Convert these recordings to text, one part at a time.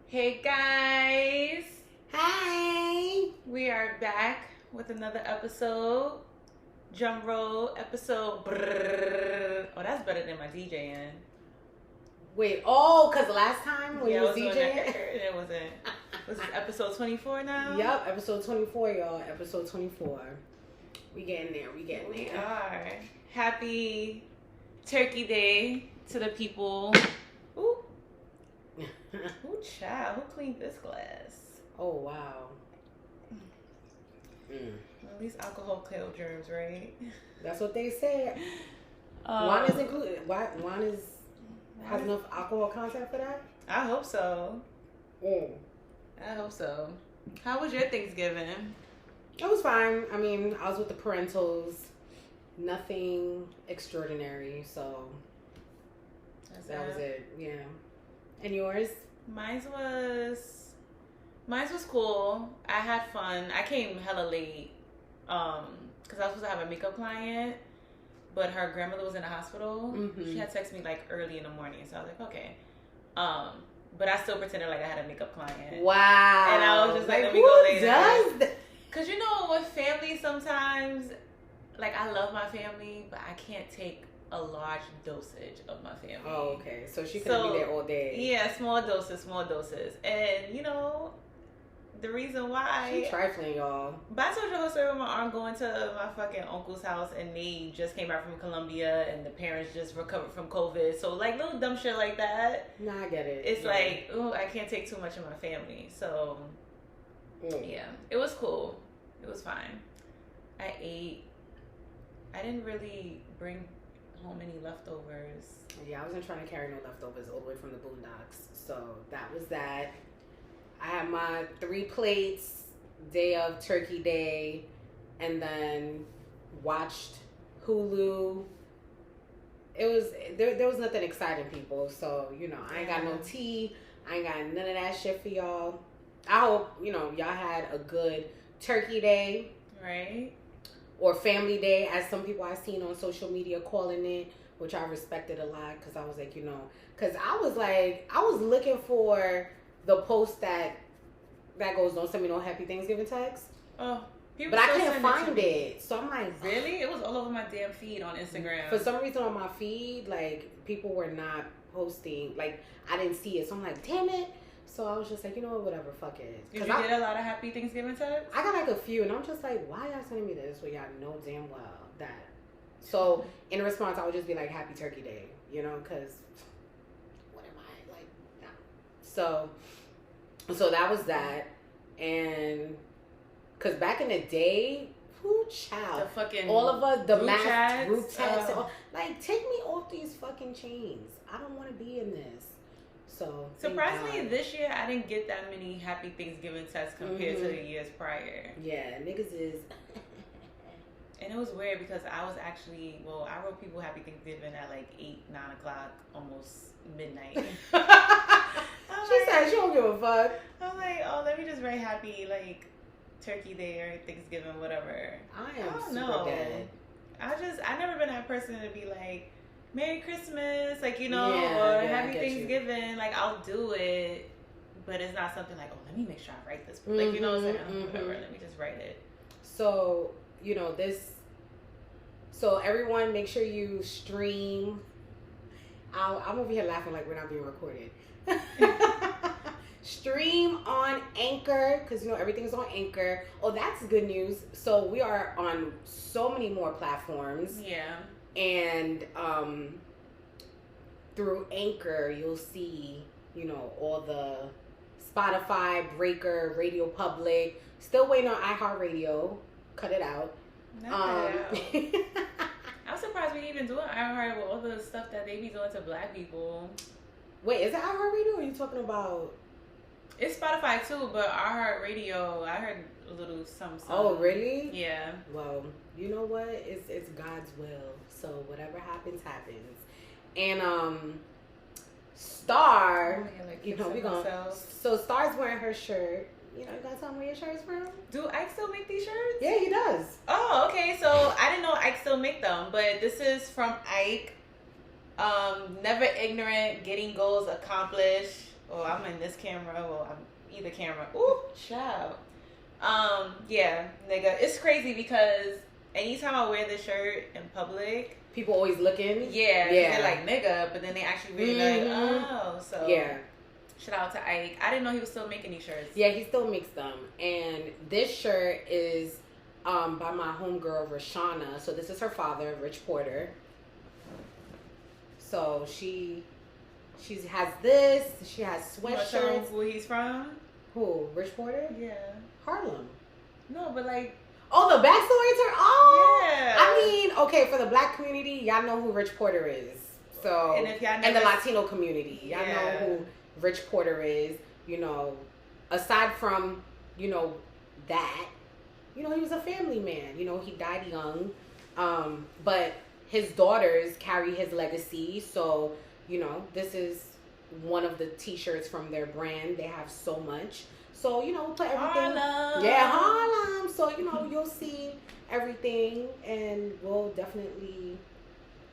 Hey guys, Hi. we are back with another episode. Drum roll episode. Brrr. Oh, that's better than my DJing. Wait, because last time when you was doing DJing? that. It wasn't. This is episode 24 now? Yep, episode 24, y'all. Episode 24. We getting there. We are. Happy Turkey Day to the people. Ooh. Ooh, child. Who cleaned this glass? Oh, wow. Well, at least alcohol kills germs, right? That's what they said. Wine is included. Wine has enough alcohol content for that? I hope so. Mm. I hope so. How was your Thanksgiving? It was fine. I mean, I was with the parentals. Nothing extraordinary, so that was it. Yeah. And yours? Mine was cool. I had fun. I came hella late because I was supposed to have a makeup client, but her grandmother was in the hospital. Mm-hmm. She had texted me like early in the morning, so I was like, okay. But I still pretended like I had a makeup client. Wow. And I was just like, let me who go later. does that? Because you know, with family sometimes, like I love my family, but I can't take a large dosage of my family. Oh, okay. So she couldn't be there all day. Yeah, small doses. And, you know, the reason why... She's trifling, y'all. But I told you the story with my aunt going to my fucking uncle's house and they just came back from Colombia and the parents just recovered from COVID. So, like, little dumb shit like that. Nah, I get it. It's like, ooh, I can't take too much of my family. So, yeah. It was cool. It was fine. I ate. I didn't really bring home any leftovers. Yeah, I wasn't trying to carry no leftovers all the way from the boondocks. So that was that. I had my 3 plates, day of Turkey Day, and then watched Hulu. It was there was nothing exciting, people. So, you know, I ain't got no tea. I ain't got none of that shit for y'all. I hope, you know, y'all had a good Turkey Day. Right. Or Family Day, as some people I've seen on social media calling it, which I respected a lot because I was like, you know, because I was looking for the post that goes, don't send me no happy Thanksgiving text. Oh, but I couldn't find it. So I'm like, really? It was all over my damn feed on Instagram. For some reason on my feed, like, people were not posting, like, I didn't see it. So I'm like, damn it. So I was just like, you know what, whatever, fuck it. Did you get a lot of happy Thanksgiving texts? I got like a few, and I'm just like, why y'all sending me this when y'all know damn well that? So in response, I would just be like, Happy Turkey Day, you know, because what am I, like, nah. So that was that, and because back in the day, who child, the fucking all of us, the group chats, group chats, like, take me off these fucking chains. I don't want to be in this. So surprisingly, this year I didn't get that many happy Thanksgiving texts compared to the years prior. Yeah, niggas is. And it was weird because I was actually, I wrote people happy Thanksgiving at like 8, 9 o'clock, almost midnight. She said she don't give a fuck. I'm like, oh, let me just write happy like Turkey Day or Thanksgiving, whatever. I am super dead. I never been that person to be like, Merry Christmas, like, you know, or Happy Thanksgiving. Like, I'll do it, but it's not something like, oh, let me make sure I write this. Like, you know what I'm saying? Whatever, let me just write it. So, you know, so everyone make sure you stream. I'm over here laughing like we're not being recorded. Stream on Anchor, because, you know, everything's on Anchor. Oh, that's good news. So we are on so many more platforms. Yeah. And through Anchor, you'll see, you know, all the Spotify, Breaker, Radio Public. Still waiting on iHeartRadio. Cut it out. I'm surprised we even doing iHeart with all the stuff that they be doing to black people. Wait, is it iHeartRadio or are you talking about? It's Spotify too, but iHeartRadio, I heard a little something. Oh, really? Yeah. Well, you know what? It's God's will. So whatever happens, happens. And Star, you know, we gonna. So Star's wearing her shirt. You know, you gotta tell me where your shirt's from. Do Ike still make these shirts? Yeah, he does. Oh, okay. So I didn't know Ike still make them, but this is from Ike. Never ignorant, getting goals accomplished. or I'm in this camera, or I'm either camera. Ooh, child. Yeah, nigga. It's crazy because anytime I wear this shirt in public, people always looking. Yeah. They're like nigga, but then they actually really like, oh, so yeah. Shout out to Ike. I didn't know he was still making these shirts. Yeah, he still makes them. And this shirt is by my homegirl Rashana. So this is her father, Rich Porter. So she has this. She has sweatshirts. Who he's from? Who? Rich Porter? Yeah. Harlem. No, but like. Oh, the backstory to her? Oh. Yeah. I mean, okay, for the black community, y'all know who Rich Porter is. So and if y'all never, and the Latino community, y'all know who Rich Porter is. You know, aside from, you know, that, you know, he was a family man. You know, he died young. But his daughters carry his legacy. So, you know, this is one of the t-shirts from their brand. They have so much. So, you know, we'll put everything. Harlem. Yeah, Harlem. So, you know, you'll see everything, and we'll definitely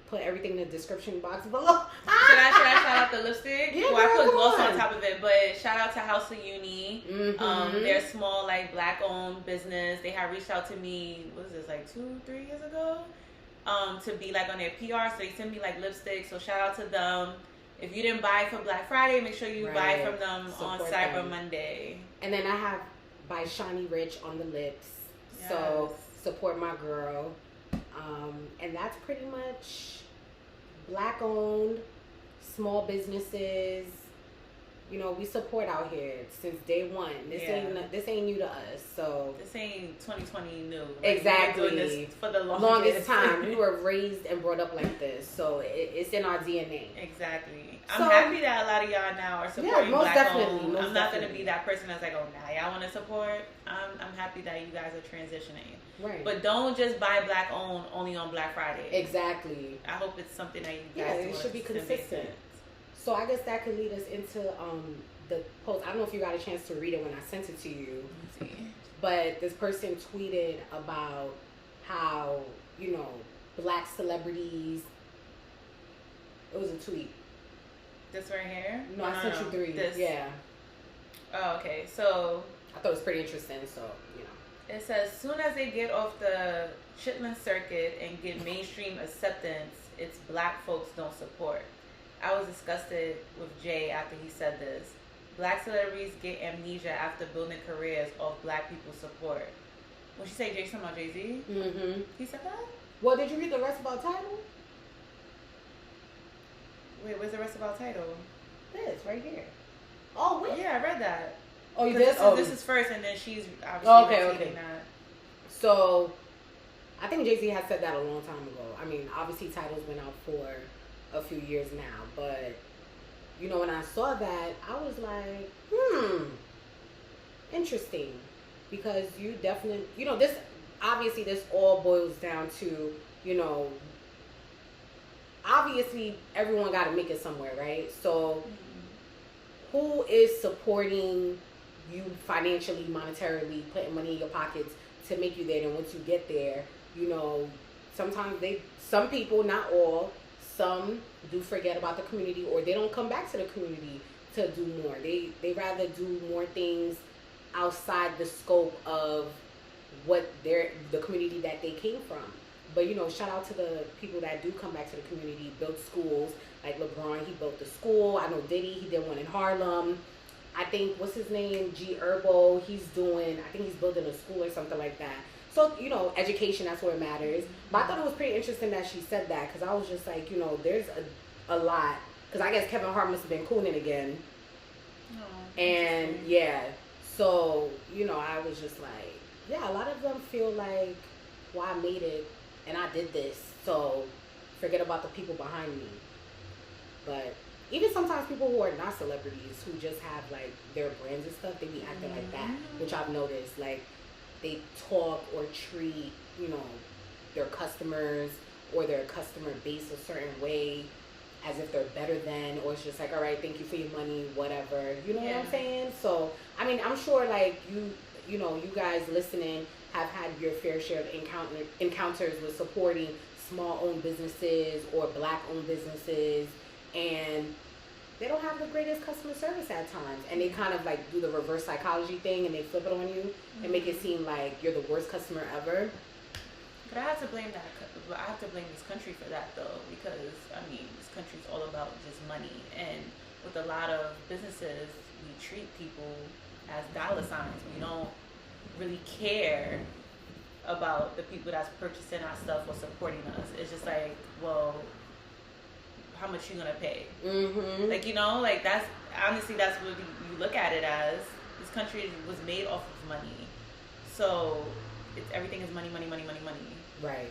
put everything in the description box below. Should I shout out the lipstick? Yeah, well, I put gloss on on top of it, but shout out to House of Uni. They're a small, like, black-owned business. They had reached out to me, what was this, like 2-3 years ago? To be, like, on their PR, so they sent me, like, lipstick. So shout out to them. If you didn't buy from Black Friday, make sure you buy from them on Cyber Monday. And then I have by Shani Rich on the lips. Yes. So support my girl. And that's pretty much black owned, small businesses. You know, we support out here since day one. This ain't new to us. So this ain't 2020 new. Like, exactly. we've been doing this for the longest time. We were raised and brought up like this, so it's in our DNA. Exactly. I'm happy that a lot of y'all now are supporting black owned. I'm not gonna be that person that's like, oh, now y'all want to support. I'm happy that you guys are transitioning. Right. But don't just buy black owned only on Black Friday. Exactly. I hope it's something that you guys do. It should be consistent. So I guess that could lead us into the post. I don't know if you got a chance to read it when I sent it to you. Let's see. But this person tweeted about how, you know, black celebrities. It was a tweet. This right here? No, I sent you 3. This. Yeah. Oh, okay. So I thought it was pretty interesting. So, you know. It says, soon as they get off the Chitlin circuit and get mainstream acceptance, it's black folks don't support. I was disgusted with Jay after he said this. Black celebrities get amnesia after building careers off black people's support. When she say Jay, something about Jay-Z? Mm-hmm. He said that? Well, did you read the rest about title? Wait, where's the rest about title? This, right here. Oh, wait. Yeah, I read that. Oh, you did? This is first, and then she's obviously retweeting that. So, I think Jay-Z had said that a long time ago. I mean, obviously titles been out for a few years now, but you know, when I saw that, I was like, interesting, because you definitely, you know, this obviously this all boils down to, you know, obviously everyone got to make it somewhere, right? So who is supporting you financially, monetarily, putting money in your pockets to make you there? And once you get there, you know, sometimes some people, not all, some do forget about the community, or they don't come back to the community to do more. They rather do more things outside the scope of what the community that they came from. But, you know, shout out to the people that do come back to the community, build schools. Like LeBron, he built the school. I know Diddy, he did one in Harlem. I think, what's his name? G Herbo, I think he's building a school or something like that. So, you know, education, that's where it matters. But I thought it was pretty interesting that she said that, because I was just like, you know, there's a lot. Because I guess Kevin Hart must have been cooning again. Oh, and, yeah. So, you know, I was just like, yeah, a lot of them feel like, well, I made it and I did this. So, forget about the people behind me. But even sometimes people who are not celebrities, who just have, like, their brands and stuff, they be acting like that, which I've noticed. Like, they talk or treat, you know, their customers or their customer base a certain way as if they're better than, or it's just like, all right, thank you for your money, whatever. You know what I'm saying? So, I mean, I'm sure, like, you know, you guys listening have had your fair share of encounters with supporting small-owned businesses or black-owned businesses. And, they don't have the greatest customer service at times, and they kind of like do the reverse psychology thing, and they flip it on you and make it seem like you're the worst customer ever. But I have to blame that. I have to blame this country for that though, because I mean, this country's all about just money, and with a lot of businesses, we treat people as dollar signs. We don't really care about the people that's purchasing our stuff or supporting us. It's just like, well, how much you gonna pay? Mm-hmm. Like, you know, like that's honestly that's what you look at it as. This country was made off of money, so everything is money, money, money, money, money. Right.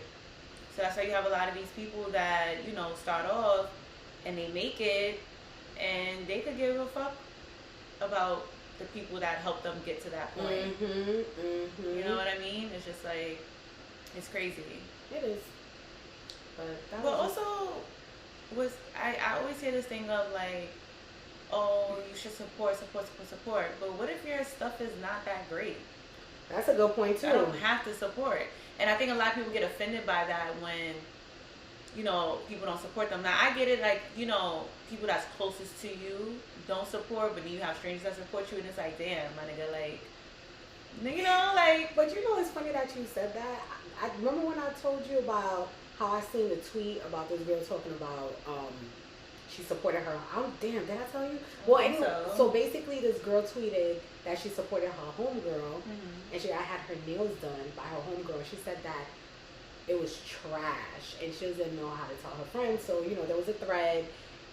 So that's why you have a lot of these people that, you know, start off and they make it, and they could give a fuck about the people that helped them get to that point. Mm-hmm. Mm-hmm. You know what I mean? It's just like, it's crazy. It is. But also, I always hear this thing of like, oh, you should support. But what if your stuff is not that great? That's a good point too. I don't have to support. And I think a lot of people get offended by that when, you know, people don't support them. Now, I get it, like, you know, people that's closest to you don't support, but then you have strangers that support you, and it's like, damn, my nigga, like, you know, like... But you know, it's funny that you said that. I remember when I told you about how I seen the tweet about this girl talking about, she supported her... Oh, damn, did I tell you? Well, anyway, so basically this girl tweeted that she supported her homegirl, and I had her nails done by her homegirl. She said that it was trash, and she didn't know how to tell her friends. So, you know, there was a thread,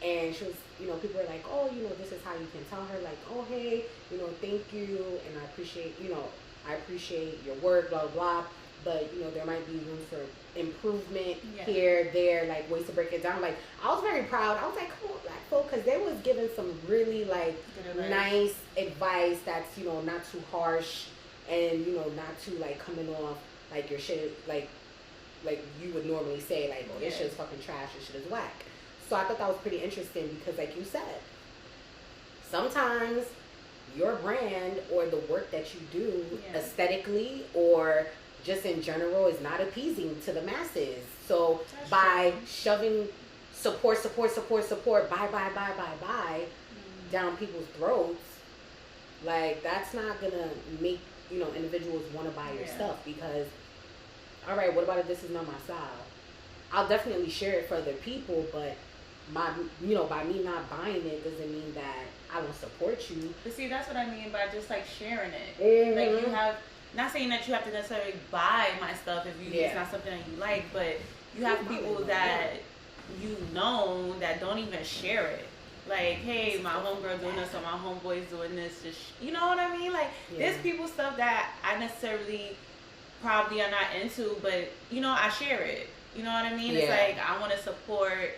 and she was, you know, people were like, oh, you know, this is how you can tell her, like, oh, hey, you know, thank you, and I appreciate, you know, I appreciate your work, blah, blah, blah. But, you know, there might be room for improvement here, there, like, ways to break it down. Like, I was very proud. I was like, come on, Black folk, because they was giving some really, like, nice advice that's, you know, not too harsh and, you know, not too, like, coming off like your shit, like you would normally say, like, oh, this shit is fucking trash, this shit is whack. So I thought that was pretty interesting because, like you said, sometimes your brand or the work that you do aesthetically or just in general is not appeasing to the masses. So that's by shoving support, buy down people's throats, like, that's not gonna make, you know, individuals want to buy your stuff because, all right, what about if this is not my style? I'll definitely share it for other people, but by me not buying it doesn't mean that I don't support you. But see, that's what I mean by just like sharing it. Like, you have, not saying that you have to necessarily buy my stuff if it's not something that you like, but you have people that you know that don't even share it. Like, hey, my homegirl doing this or my homeboy's doing this. Just, you know what I mean? Like, there's people stuff that I necessarily probably are not into, but, you know, I share it. You know what I mean? It's like, I want to support,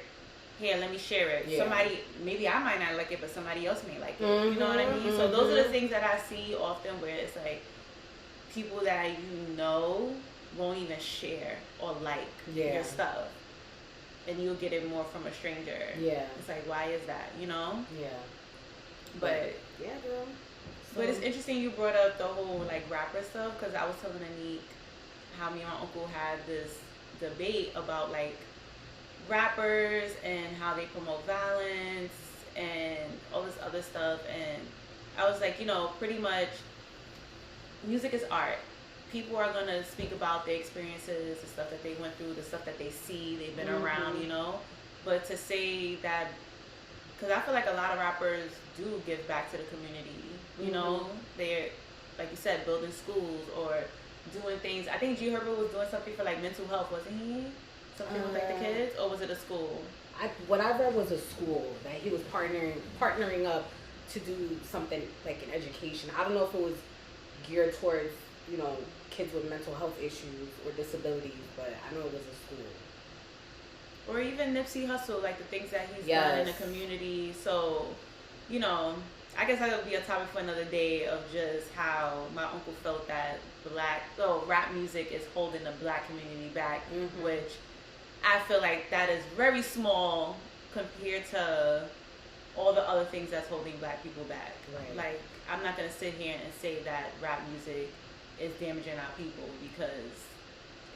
here, let me share it. Somebody, maybe I might not like it, but somebody else may like it. You know what I mean? So those are the things that I see often where it's like, people that you know won't even share or like your stuff. And you'll get it more from a stranger. Yeah. It's like, why is that? You know? Yeah. But yeah, girl. So, but it's interesting you brought up the whole like rapper stuff, because I was telling Annick how me and my uncle had this debate about like rappers and how they promote violence and all this other stuff, and I was like, you know, pretty much music is art. People are going to speak about their experiences, the stuff that they went through, the stuff that they see, they've been around, you know. But to say that, because I feel like a lot of rappers do give back to the community, you know. They're, like you said, building schools or doing things. I think G Herbo was doing something for like mental health, wasn't he? Something with like the kids, or was it a school? What I read was a school that he was partnering up to do something like in education. I don't know if it was geared towards, you know, kids with mental health issues or disabilities, but I know it was a school. Or even Nipsey Hussle, like the things that he's done in the community. So, you know, I guess that would be a topic for another day of just how my uncle felt that rap music is holding the black community back, which I feel like that is very small compared to all the other things that's holding black people back. Right. Like, I'm not going to sit here and say that rap music is damaging our people, because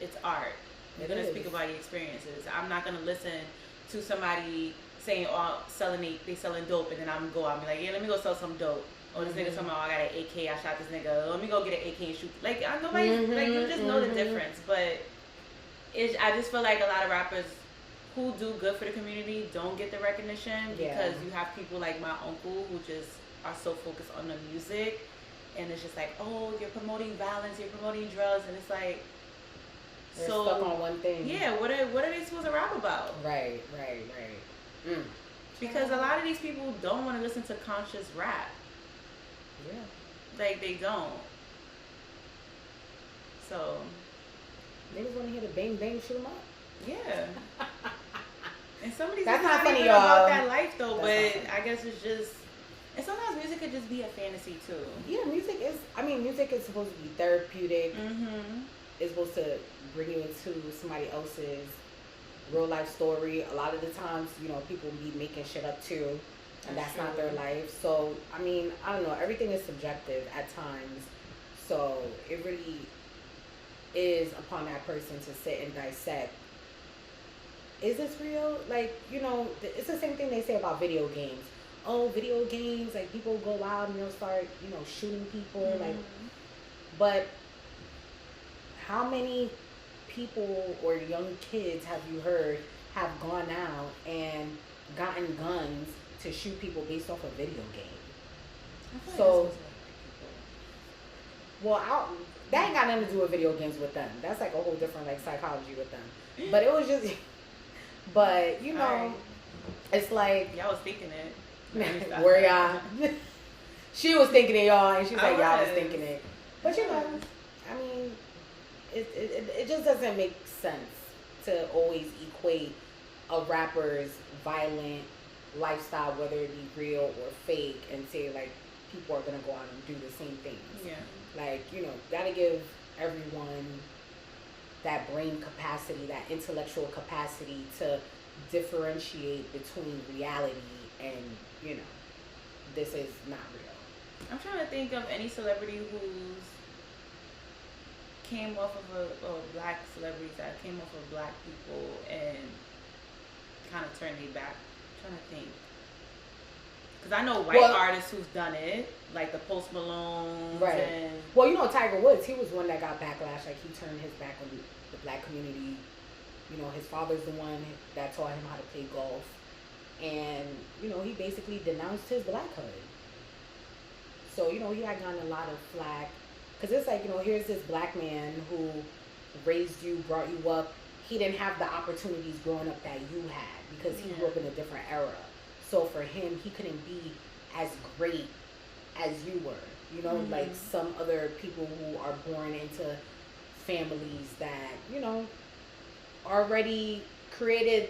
it's art. You're going to speak about your experiences. I'm not going to listen to somebody saying, oh, they selling dope, and then I'm go out and be like, yeah, let me go sell some dope. Or this nigga talking about, I got an AK, I shot this nigga. Let me go get an AK and shoot. Like, nobody, like, you just know the difference. But I just feel like a lot of rappers who do good for the community don't get the recognition because you have people like my uncle who just are so focused on the music. And it's just like, oh, you're promoting violence, you're promoting drugs. And it's like, they're stuck on one thing. Yeah, what are they supposed to rap about? Right. Because a lot of these people don't want to listen to conscious rap. Yeah. Like, they don't. So. Niggas want to hear the bang bang shoot 'em up. Yeah. And some of these that's not funny, even y'all. about that life though, but I guess it's just. And sometimes music could just be a fantasy too. Yeah, music is supposed to be therapeutic. It's supposed to bring you into somebody else's real life story. A lot of the times, people be making shit up too. And that's not their life. So, I don't know. Everything is subjective at times. So, it really is upon that person to sit and dissect. Is this real? Like, it's the same thing they say about video games. Oh, video games, like, people go out and they'll start, shooting people. Like, but how many people or young kids have you heard have gone out and gotten guns to shoot people based off a video game? So, that ain't got nothing to do with video games with them. That's like a whole different like psychology with them. But it was just, it's like y'all was thinking it. Where y'all? She was thinking it, y'all, and she's like, y'all was thinking it. But it just doesn't make sense to always equate a rapper's violent lifestyle, whether it be real or fake, and say like people are gonna go out and do the same things. Yeah. Like, gotta give everyone that brain capacity, that intellectual capacity to differentiate between reality and, this is not real. I'm trying to think of any celebrity who's came off of black celebrities that came off of black people and kind of turned their back. I'm trying to think. Because I know white artists who've done it, like the Post Malone. Right. And, Tiger Woods, he was one that got backlash. Like, he turned his back on the black community. His father's the one that taught him how to play golf. And, he basically denounced his blackhood. So, he had gotten a lot of flack. Because it's like, here's this black man who raised you, brought you up. He didn't have the opportunities growing up that you had because he grew up in a different era. So for him, he couldn't be as great as you were. Like some other people who are born into families that, already created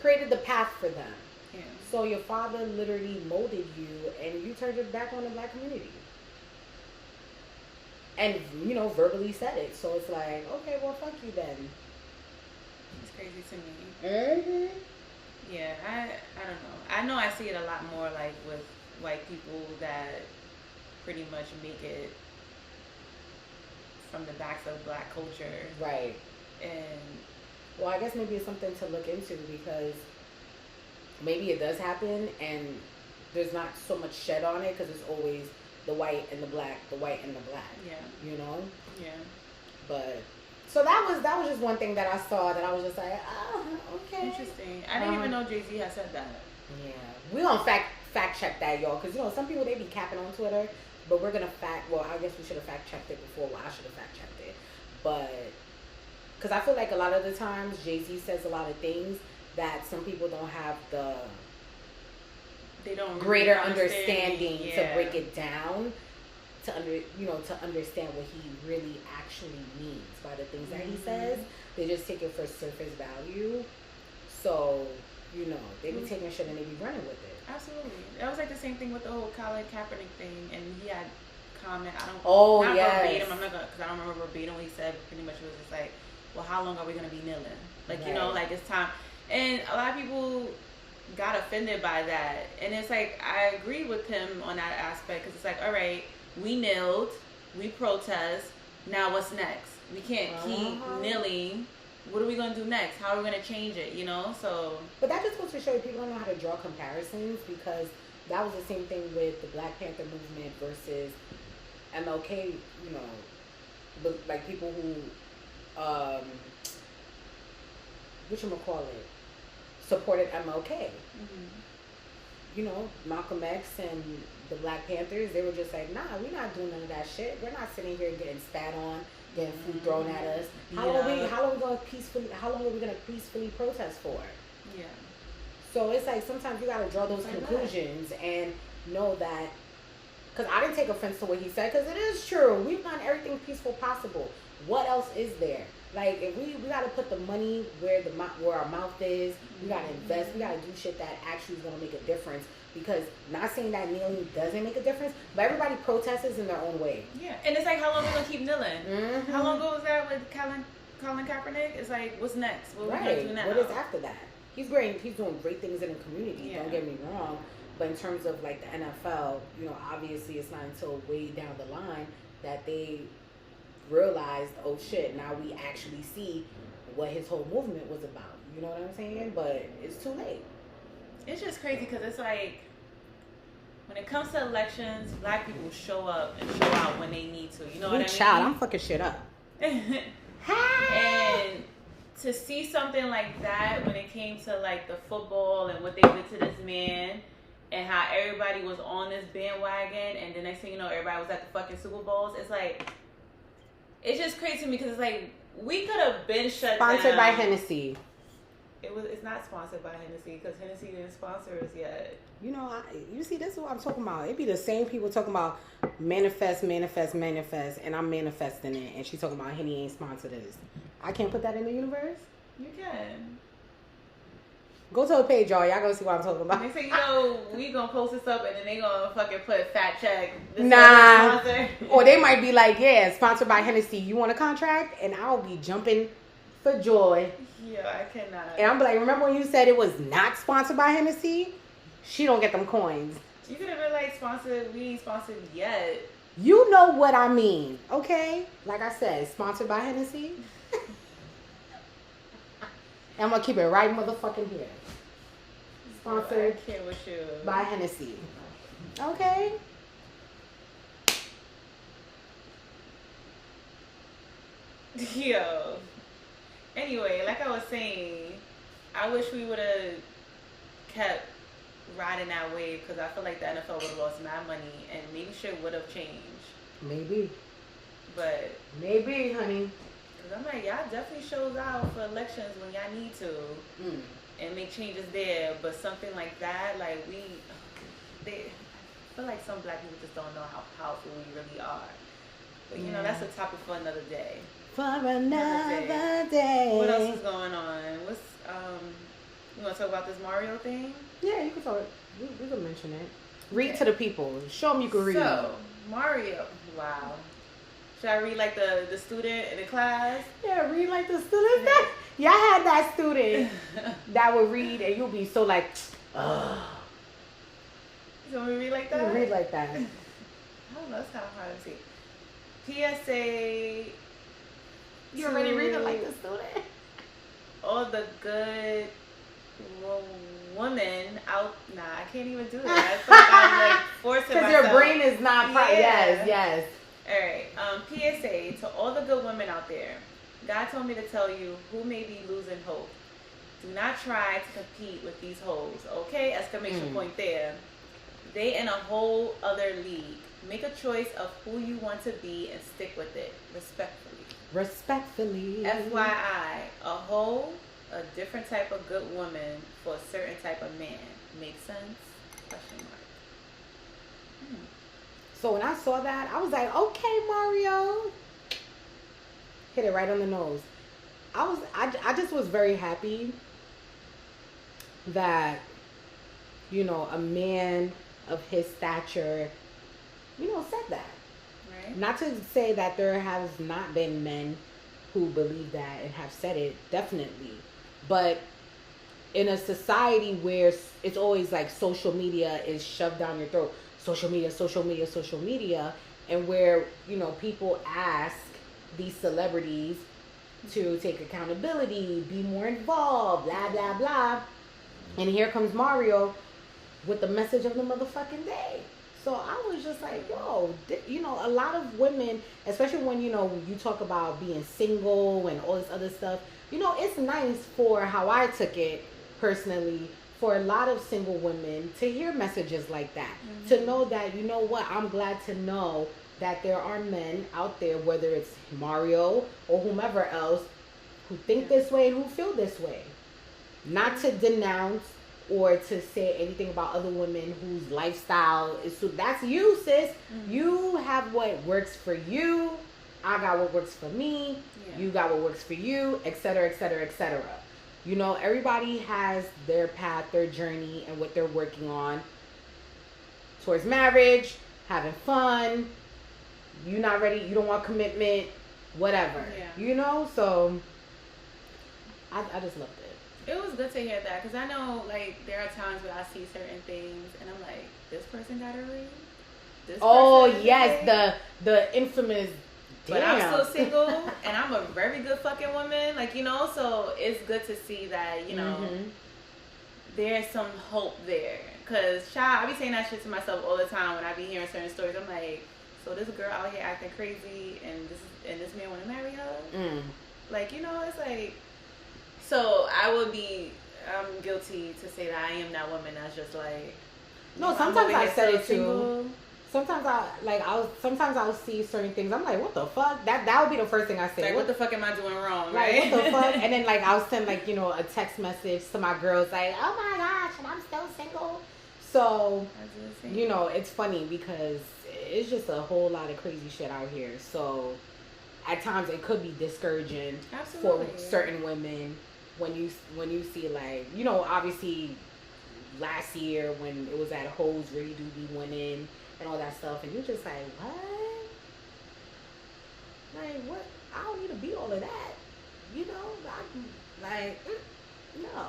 the path for them. Yeah. So your father literally molded you and you turned your back on the black community. And, verbally said it. So it's like, okay, well, fuck you then. It's crazy to me. Yeah, I don't know. I know I see it a lot more like with white people that pretty much make it from the backs of black culture. Right. And well, I guess maybe it's something to look into because maybe it does happen and there's not so much shed on it because it's always the white and the black, the white and the black. Yeah. Yeah. But so that was just one thing that I saw that I was just like, oh, okay. Interesting. I didn't even know Jay-Z had said that. Yeah. We gonna fact check that, y'all, because some people, they be capping on Twitter, but we're gonna I guess we should have fact checked it before. Well, I should have fact checked it, but because I feel like a lot of the times Jay-Z says a lot of things that some people don't have the greater understanding to break it down. To understand what he really actually means by the things that he says. They just take it for surface value. So, they be taking shit and they be running with it. Absolutely. That was like the same thing with the whole Colin Kaepernick thing, and he had comment. Verbatim. I'm not gonna, because I don't remember verbatim what he said. Pretty much it was just like, well, how long are we gonna be kneeling? Like, like it's time. And a lot of people got offended by that, and it's like I agree with him on that aspect because it's like, all right. We knelt, we protest, now what's next? We can't keep kneeling what are we gonna do next? How are we gonna change it? You know, so. But that just goes to show you people don't know how to draw comparisons, because that was the same thing with the Black Panther movement versus MLK. You know, but like people who, whatchamacallit, supported MLK. Mm-hmm. You know, Malcolm X and the Black Panthers, they were just like, nah, we're not doing none of that shit. We're not sitting here getting spat on, getting food thrown at us. How long are we gonna peacefully protest for? Yeah. So it's like sometimes you gotta draw those conclusions and know that, because I didn't take offense to what he said, because it is true. We've done everything peaceful possible. What else is there? Like, if we gotta put the money where our mouth is. We gotta invest. We gotta do shit that actually is gonna make a difference. Because not saying that kneeling doesn't make a difference, but everybody protests in their own way. Yeah, and it's like, how long are we gonna keep kneeling? Mm-hmm. How long ago was that with Colin Kaepernick? It's like, what's next? What are we gonna do now? What is after that? He's great. He's doing great things in the community. Yeah. Don't get me wrong. But in terms of like the NFL, you know, obviously it's not until way down the line that they realized, oh shit, now we actually see what his whole movement was about. You know what I'm saying? But it's too late. It's just crazy because it's like, when it comes to elections, Black people show up and show out when they need to. You know what I mean? Child, I'm fucking shit up. And to see something like that when it came to like the football and what they did to this man, and how everybody was on this bandwagon, and the next thing you know, everybody was at the fucking Super Bowls. It's like, it's just crazy to me because it's like, we could have been shut down. Sponsored by Hennessy. It's not sponsored by Hennessy because Hennessy didn't sponsor us yet. You know, you see, this is what I'm talking about. It be the same people talking about manifest, and I'm manifesting it, and she's talking about Henny ain't sponsored us. I can't put that in the universe? You can. Go to the page, y'all. Y'all gonna see what I'm talking about. They say, you know, we gonna post this up and then they gonna fucking put fat check. Nah. Or they might be like, yeah, sponsored by Hennessy. You want a contract? And I'll be jumping for joy. Yeah, I cannot. And I'm like, remember when you said it was not sponsored by Hennessy? She don't get them coins. You could have been like, sponsored. We ain't sponsored yet. You know what I mean, okay? Like I said, sponsored by Hennessy. I'm gonna keep it right motherfucking here. Sponsored by Hennessy. Okay. Yo. Anyway, like I was saying, I wish we would have kept riding that wave because I feel like the NFL would have lost mad money and maybe shit would have changed. Maybe. But. Maybe, honey. Because I'm like, y'all definitely shows out for elections when y'all need to. And make changes there, but something like that, like I feel like some Black people just don't know how powerful we really are. But you know, that's a topic for another day. For another day. What else is going on? What's you want to talk about this Mario thing? Yeah, you can talk. We can mention it. Read to the people. Show them you can read. So Mario, wow. Should I read like the student in the class? Yeah, read like the student. Y'all had that student that would read and you'll be so like, ugh. You want me to read like that? Read like that. I don't know, it's kind of hard to see. PSA. You already read it like the student? All the good women out. Nah, I can't even do that. I feel like I'm like forcing myself. Because your brain is not. Yes. Alright, PSA to all the good women out there. God told me to tell you who may be losing hope. Do not try to compete with these hoes, okay? Exclamation point there. They in a whole other league. Make a choice of who you want to be and stick with it, respectfully. FYI, a hoe, a different type of good woman for a certain type of man. Make sense? Question mark. So when I saw that, I was like, okay, Mario. Hit it right on the nose. I just was very happy that, you know, a man of his stature, you know, said that. Right. Not to say that there has not been men who believe that and have said it, definitely. But in a society where it's always like social media is shoved down your throat. Social media, and where, you know, people ask these celebrities to take accountability, be more involved, blah, blah, blah. And here comes Mario with the message of the motherfucking day. So I was just like, yo, you know, a lot of women, especially when, you know, you talk about being single and all this other stuff, you know, it's nice for how I took it personally, for a lot of single women to hear messages like that. Mm-hmm. To know that, you know what, I'm glad to know that there are men out there, whether it's Mario or whomever else, who think this way and who feel this way. Not to denounce or to say anything about other women whose lifestyle is so. That's you, sis. Mm-hmm. You have what works for you. I got what works for me. Yeah. You got what works for you, etc., etc., etc. You know, everybody has their path, their journey, and what they're working on towards marriage, having fun. You're not ready. You don't want commitment, whatever. Yeah. You know, so I just loved it. It was good to hear that, because I know, like, there are times where I see certain things and I'm like, this person got a ring. Oh yes, the infamous. Damn. But I'm still single and I'm a very good fucking woman, like, you know. So it's good to see that, you know, there's some hope there. Cause child, I be saying that shit to myself all the time when I be hearing certain stories. I'm like, so this girl out here acting crazy and this man want to marry her. Like, you know, it's like. So I'm guilty to say that I am that woman that's just like. No, sometimes I said it too. Sometimes I'll see certain things. I'm like, what the fuck? That would be the first thing I say. Like, what the fuck am I doing wrong? Like, right? What the fuck? And then, like, I'll send, like, you know, a text message to my girls, like, oh my gosh, and I'm still single. So, you know, it's funny because it's just a whole lot of crazy shit out here. So, at times it could be discouraging for certain women when you see, like, you know, obviously last year when it was at Hoes Really Do Be Winning and all that stuff, and you're just like, what? Like, what? I don't need to be all of that, you know? No.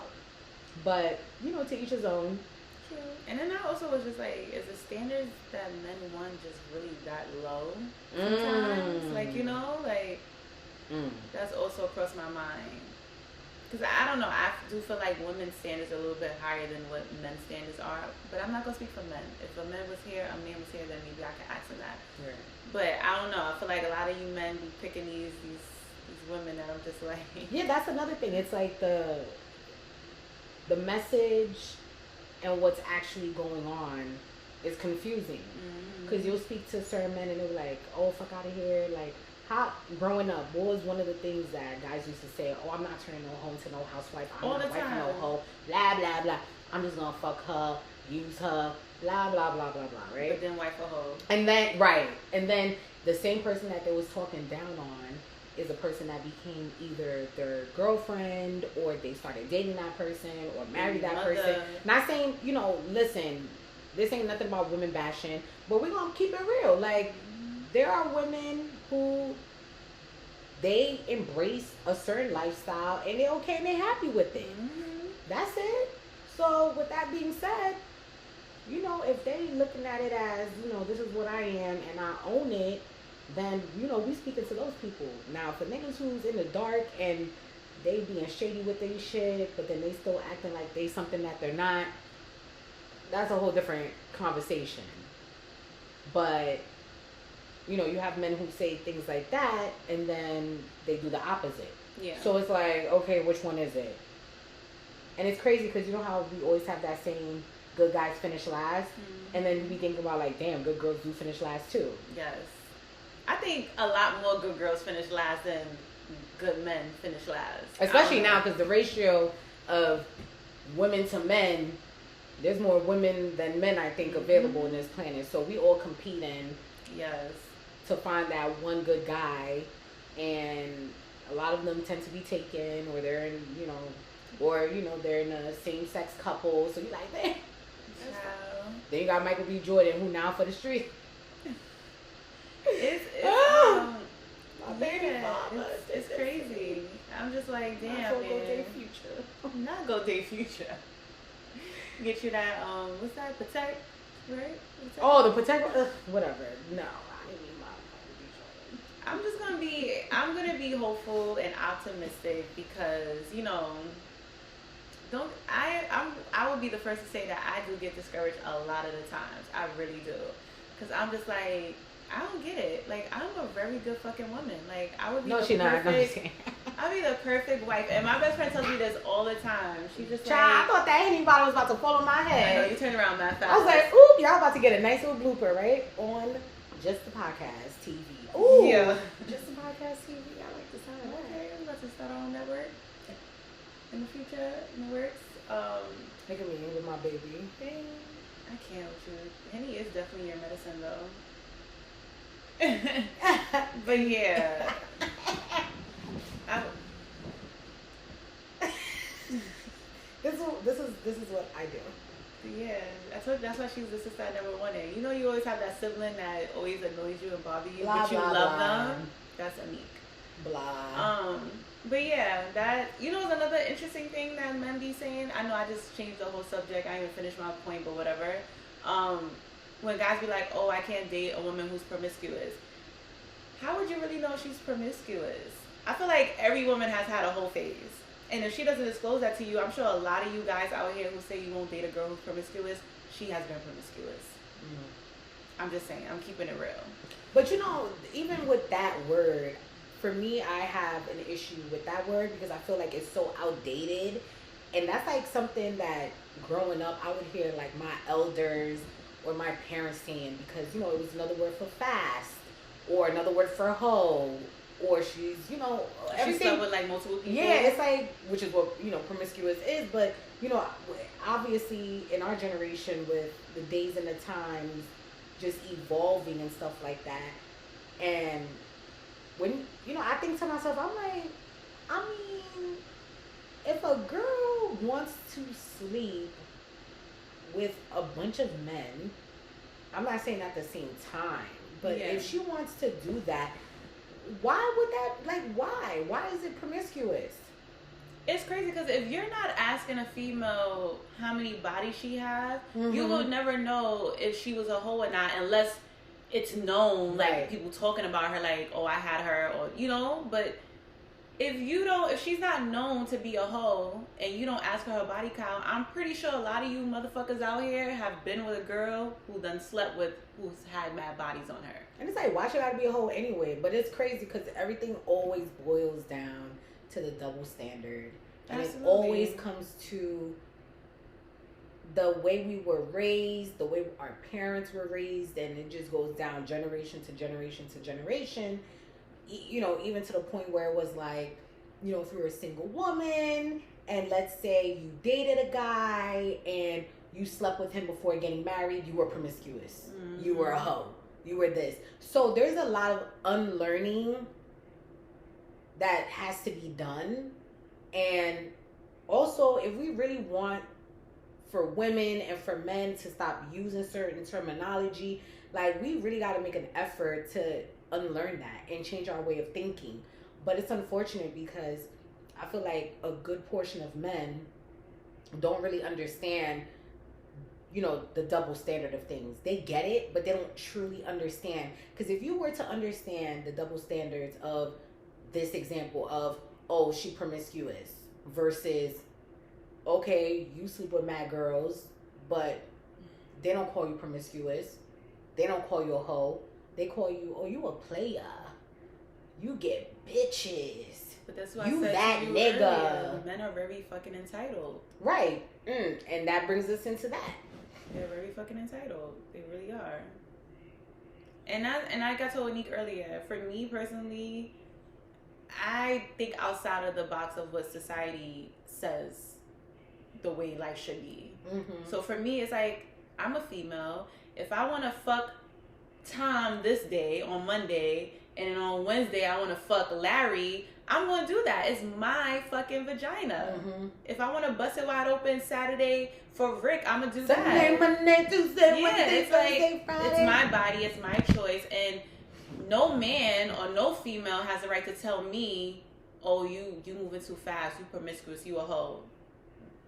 But, you know, to each his own. True. And then I also was just like, is the standards that men want just really that low sometimes? Like, you know, like, that's also crossed my mind. Because I don't know, I do feel like women's standards are a little bit higher than what men's standards are. But I'm not going to speak for men. If a man was here, then maybe I can ask him that. Right. But I don't know. I feel like a lot of you men be picking these women that I'm just like. Yeah, that's another thing. It's like the message and what's actually going on is confusing. Because you'll speak to certain men and they'll be like, oh, fuck out of here. Like, growing up, what was one of the things that guys used to say? Oh, I'm not turning no home to no housewife. I'm not wifing no hoe. Blah, blah, blah. I'm just going to fuck her, use her, blah, blah, blah, blah, blah, right? But then wife a hoe. And then, right. And then the same person that they was talking down on is a person that became either their girlfriend or they started dating that person or married that person. Not saying, you know, listen, this ain't nothing about women bashing, but we're going to keep it real. Like, there are women who they embrace a certain lifestyle and they're okay and they're happy with it. That's it. So with that being said, you know, if they looking at it as, you know, this is what I am and I own it, then, you know, we speaking to those people. Now, for niggas who's in the dark and they being shady with their shit, but then they still acting like they something that they're not, that's a whole different conversation. But you know, you have men who say things like that, and then they do the opposite. Yeah. So it's like, okay, which one is it? And it's crazy because you know how we always have that saying, good guys finish last? And then we think about, like, damn, good girls do finish last too. Yes. I think a lot more good girls finish last than good men finish last. Especially now because the ratio of women to men, there's more women than men, I think, available in this planet. So we all competing. Yes. To find that one good guy, and a lot of them tend to be taken, or they're in, you know, or you know they're in a same-sex couple. So you're like, man. Then you got Michael B. Jordan, who now for the street. It's crazy. I'm just like, damn, man. Go date Future. Not go date Future. Get you that what's that? Protect, right? Protect? Oh, the Protect. Whatever. No. I'm I'm gonna be hopeful and optimistic because I would be the first to say that I do get discouraged a lot of the times. I really do, because I'm just like, I don't get it. Like, I'm a very good fucking woman. Like, I would be I'd be the perfect wife. And my best friend tells me this all the time. She's just like, I thought that anybody was about to fall on my head. I know, you turned around that fast. I was like, oop, y'all about to get a nice little blooper, right? On Just the Podcast TV. Ooh. Yeah. Just the Podcast TV. I like the sound of that. Okay, we're about to start our own network in the future, in the works. Look at me with my baby. Hey, I can't with you. Henny is definitely your medicine, though. But yeah, this is what I do. Yeah, I told you that's why she's the sister I never wanted. You know, you always have that sibling that always annoys you and bother you, but you love them. That's Annick. Blah. But yeah, that is another interesting thing that men be saying. I know I just changed the whole subject. I didn't even finish my point, but whatever. When guys be like, "Oh, I can't date a woman who's promiscuous," how would you really know she's promiscuous? I feel like every woman has had a whole phase. And if she doesn't disclose that to you, I'm sure a lot of you guys out here who say you won't date a girl who's promiscuous, she has been promiscuous. I'm just saying, I'm keeping it real. But even with that word, for me, I have an issue with that word because I feel like it's so outdated. And that's like something that growing up, I would hear like my elders or my parents saying because, it was another word for fast or another word for hoe. Or she's, everything. She's slept with like multiple people. Yeah, it's like, which is what, promiscuous is. But, obviously in our generation with the days and the times just evolving and stuff like that. And when, I think to myself, I'm like, if a girl wants to sleep with a bunch of men, I'm not saying at the same time, but if she wants to do that, why would that, why is it promiscuous? It's crazy because if you're not asking a female how many bodies she has, you will never know if she was a hoe or not unless it's known, like people talking about her, like, oh, I had her, or, but if she's not known to be a hoe and you don't ask her body count, I'm pretty sure a lot of you motherfuckers out here have been with a girl who done slept with, who's had mad bodies on her. And it's like, why should I be a hoe anyway? But it's crazy because everything always boils down to the double standard. And Absolutely. It always comes to the way we were raised, the way our parents were raised, and it just goes down generation to generation to generation. Even to the point where it was like, if you were a single woman and let's say you dated a guy and you slept with him before getting married, you were promiscuous. Mm-hmm. You were a hoe. You were this. So there's a lot of unlearning that has to be done. And also, if we really want for women and for men to stop using certain terminology, we really got to make an effort to unlearn that and change our way of thinking. But it's unfortunate because I feel like a good portion of men don't really understand, the double standard of things. They get it, but they don't truly understand. Because if you were to understand the double standards of this example of, oh, she promiscuous versus, okay, you sleep with mad girls, but they don't call you promiscuous. They don't call you a hoe. They call you, oh, you a player. You get bitches. But that's why you I said that to you nigga. Earlier, men are very fucking entitled. Right. And that brings us into that. They're very fucking entitled. They really are. And I got told Annick earlier, for me personally, I think outside of the box of what society says the way life should be. Mm-hmm. So for me, it's like, I'm a female. If I want to fuck Tom this day on Monday, and on Wednesday I want to fuck Larry, I'm going to do that. It's my fucking vagina. Mm-hmm. If I want to bust it wide open Saturday for Rick, I'm going to do Sunday, that. Monday, Tuesday, Wednesday, it's Thursday, like, Friday. It's my body. It's my choice. And no man or no female has the right to tell me, oh, you moving too fast. You promiscuous. You a hoe.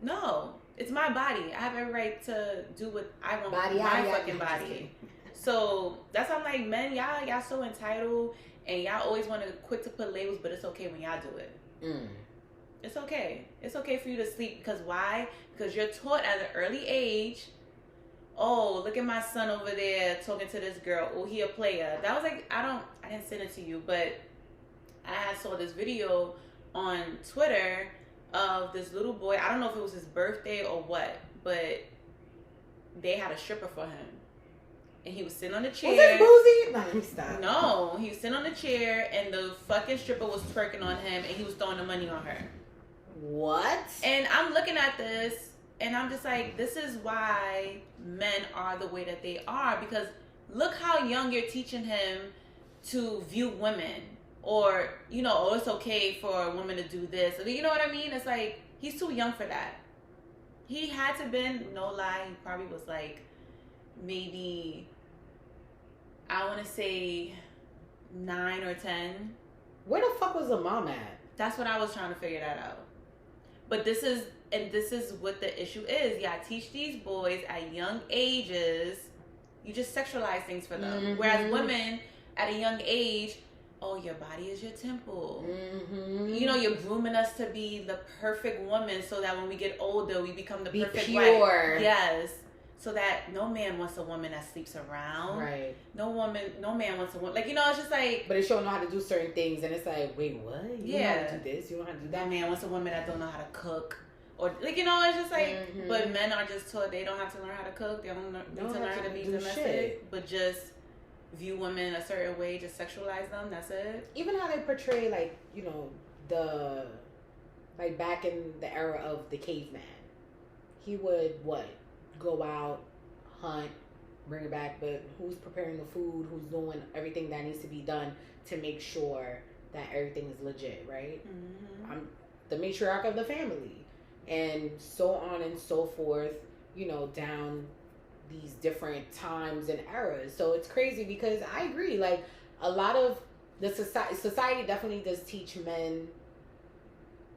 No. It's my body. I have every right to do what I want with my fucking body. So that's why I'm like, men, y'all so entitled, and y'all always want to quick to put labels, but it's okay when y'all do it. It's okay. It's okay for you to sleep, because why? Because you're taught at an early age. Oh, look at my son over there talking to this girl. Oh, he a player. That was like, I didn't send it to you, but I saw this video on Twitter of this little boy. I don't know if it was his birthday or what, but they had a stripper for him. And he was sitting on the chair. Was it boozy? No, let me stop. No, he was sitting on the chair, and the fucking stripper was twerking on him, and he was throwing the money on her. What? And I'm looking at this, and I'm just like, this is why men are the way that they are, because look how young you're teaching him to view women, or, you know, oh, it's okay for a woman to do this. You know what I mean? It's like, he's too young for that. He had to been, no lie, he probably was like, maybe, I want to say 9 or 10. Where the fuck was the mom at? That's what I was trying to figure that out. But this is what the issue is. Yeah, teach these boys at young ages. You just sexualize things for them. Mm-hmm. Whereas women at a young age, oh, your body is your temple. Mm-hmm. You know, you're grooming us to be the perfect woman, so that when we get older, we become the perfect pure. wife. Yes. So that no man wants a woman that sleeps around. Right. No man wants a woman. Like, you know, it's just like... But it's showing how to do certain things, and it's like, wait, what? You know how to do this? You know how to do that? No man wants a woman that don't know how to cook. Or, like, you know, it's just like... Mm-hmm. But men are just taught they don't have to learn how to cook. They don't need to learn how to be domestic. But just view women a certain way, just sexualize them. That's it. Even how they portray, like, you know, the... Like, back in the era of the caveman. He would, what? Go out, hunt, bring it back, but who's preparing the food, who's doing everything that needs to be done to make sure that everything is legit, right? Mm-hmm. I'm the matriarch of the family, and so on and so forth, you know, down these different times and eras. So it's crazy, because I agree, like, a lot of the society definitely does teach men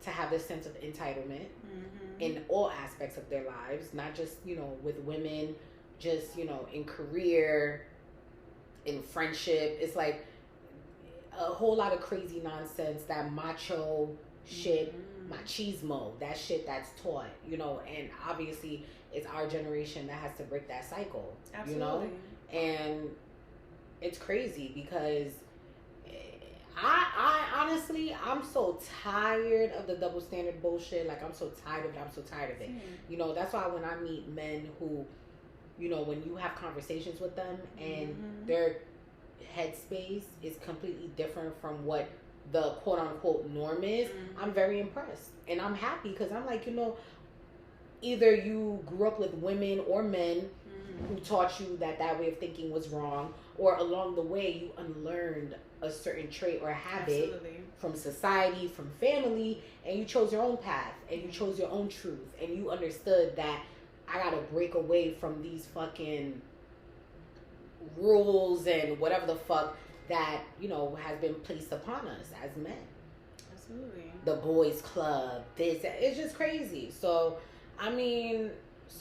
to have this sense of entitlement. Mm-hmm. In all aspects of their lives, not just, you know, with women, just, you know, in career, in friendship. It's like a whole lot of crazy nonsense, that macho shit, machismo, that shit that's taught, you know, and obviously it's our generation that has to break that cycle. Absolutely. You know, and it's crazy, because I honestly, I'm so tired of the double standard bullshit. Like, I'm so tired of it. You know, that's why when I meet men who, you know, when you have conversations with them and their headspace is completely different from what the quote unquote norm is, I'm very impressed. And I'm happy, because I'm like, you know, either you grew up with women or men who taught you that way of thinking was wrong, or along the way you unlearned a certain trait or habit from society, from family, and you chose your own path, and you chose your own truth, and you understood that I gotta break away from these fucking rules and whatever the fuck that, you know, has been placed upon us as men. Absolutely. The boys club, this, it's just crazy. So, I mean,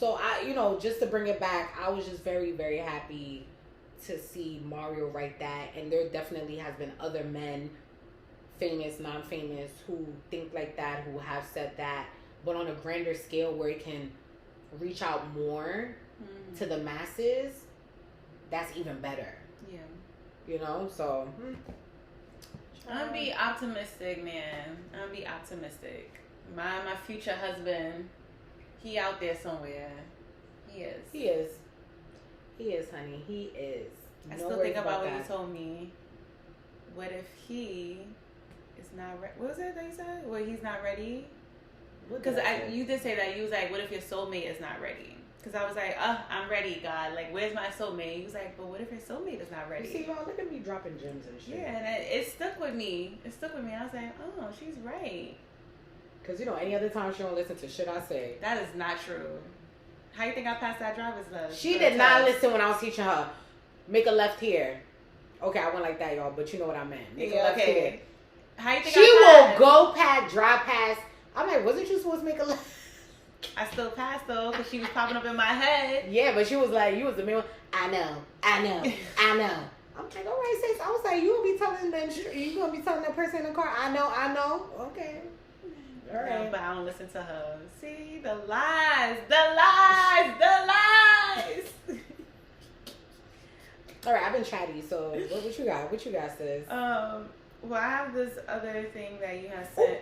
I, you know, just to bring it back, I was just very, very happy to see Mario write that. And there definitely has been other men, famous, non-famous, who think like that, who have said that, but on a grander scale where it can reach out more to the masses, that's even better. Yeah. You know, so I'm gonna be optimistic, man. I'm gonna be optimistic. My future husband, he out there somewhere. He is, honey. He is. I still think about what you told me. What if he is not ready? What was it that you said? Well, he's not ready? Because you did say that. You was like, what if your soulmate is not ready? Because I was like, I'm ready, God. Like, where's my soulmate? He was like, but what if your soulmate is not ready? You see, y'all, look at me dropping gems and shit. Yeah, and it stuck with me. I was like, oh, she's right. Because, you know, any other time she don't listen to shit I say. That is not true. How you think I passed that driver's test? She did not listen when I was teaching her. Make a left here. Okay, I went like that, y'all, but you know what I meant. Make a left here. How you think she will go past, drive past. I'm like, wasn't you supposed to make a left? I still passed, though, because she was popping up in my head. Yeah, but she was like, you was the main one. I know. I'm like, all right, sis. I was like, you gonna be telling that person in the car, I know. Okay. All right. No, but I don't listen to her. See, the lies. All right, I've been chatty, so what you got? What you got, sis? Well, I have this other thing that you had sent.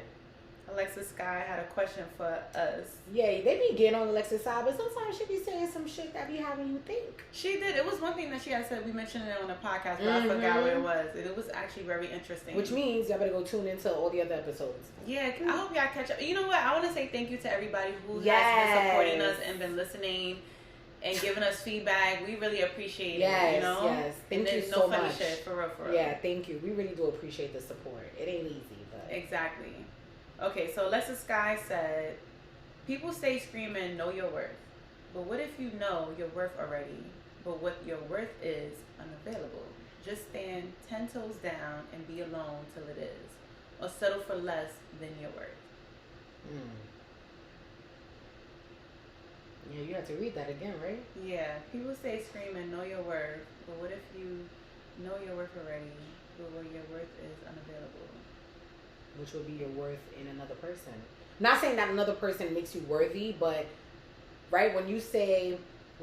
Alexis Sky had a question for us. Yeah, they be getting on Alexis' side, but sometimes she be saying some shit that be having you think. She did. It was one thing that she had said. We mentioned it on the podcast, but I forgot what it was. It was actually very interesting. Which means y'all better go tune into all the other episodes. Yeah, I hope y'all catch up. You know what? I want to say thank you to everybody who has been supporting us and been listening and giving us feedback. We really appreciate it. You know? Yes, thank you so much. No funny shit, for real. Yeah, thank you. We really do appreciate the support. It ain't easy, but exactly. Okay, so Alexis Sky said, people say screaming, know your worth. But what if you know your worth already, but what your worth is unavailable? Just stand 10 toes down and be alone till it is. Or settle for less than your worth. Yeah, you have to read that again, right? Yeah, people say screaming, know your worth. But what if you know your worth already, but what your worth is unavailable? Which will be your worth in another person. Not saying that another person makes you worthy, but right when you say,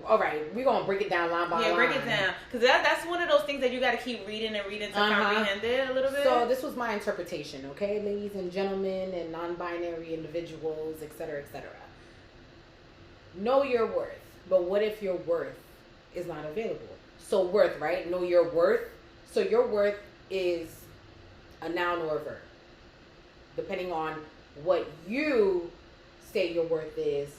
all right, we're gonna break it down line by line. Yeah, break it down, because that's one of those things that you got to keep reading and reading to comprehend it a little bit. So this was my interpretation, okay, ladies and gentlemen, and non-binary individuals, etc., etc. Know your worth, but what if your worth is not available? So worth, right? Know your worth. So your worth is a noun or a verb, depending on what you say your worth is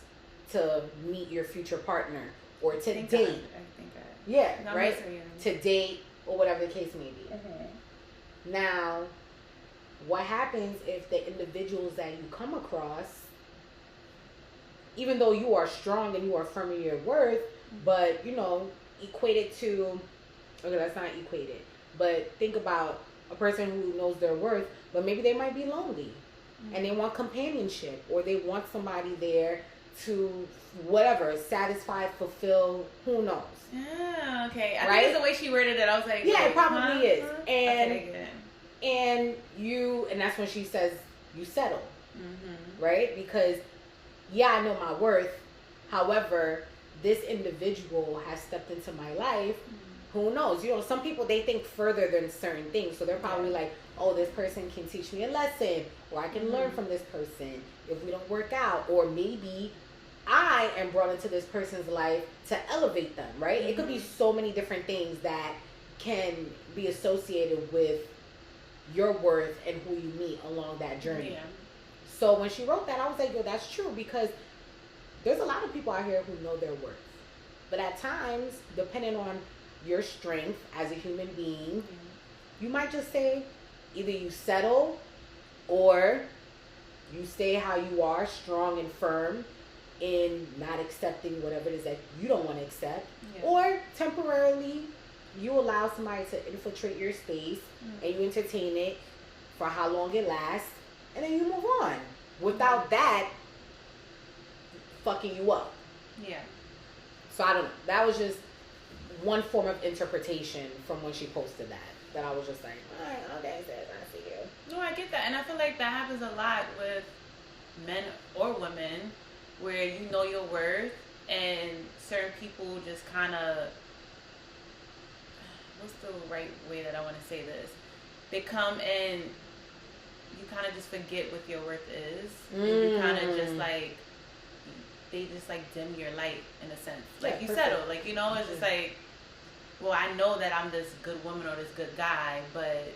to meet your future partner or to date. I think yeah, no, right? To date or whatever the case may be. Mm-hmm. Now, what happens if the individuals that you come across, even though you are strong and you are firm in your worth, but, you know, equated to, okay, that's not equated, but think about a person who knows their worth, but maybe they might be lonely and they want companionship, or they want somebody there to whatever, satisfy, fulfill, who knows. Yeah, okay. I think it's the way she worded it. I was like, yeah, it probably is. And and that's when she says you settle, right? Because I know my worth. However, this individual has stepped into my life. Who knows? You know, some people, they think further than certain things. So they're probably like, oh, this person can teach me a lesson, or I can learn from this person if we don't work out. Or maybe I am brought into this person's life to elevate them, right? It could be so many different things that can be associated with your worth and who you meet along that journey. Yeah. So when she wrote that, I was like, yo, that's true, because there's a lot of people out here who know their worth. But at times, depending on your strength as a human being, you might just say either you settle or you stay how you are, strong and firm in not accepting whatever it is that you don't want to accept, or temporarily you allow somebody to infiltrate your space and you entertain it for how long it lasts, and then you move on without that fucking you up. Yeah. So I don't know. That was just one form of interpretation from when she posted that I was just like, all right, okay, I see you. No, I get that. And I feel like that happens a lot with men or women, where you know your worth and certain people just kind of, what's the right way that I want to say this? They come and you kind of just forget what your worth is. And you kind of just like, they just like dim your light in a sense. Like you settle, like, you know, it's just like, well, I know that I'm this good woman or this good guy, but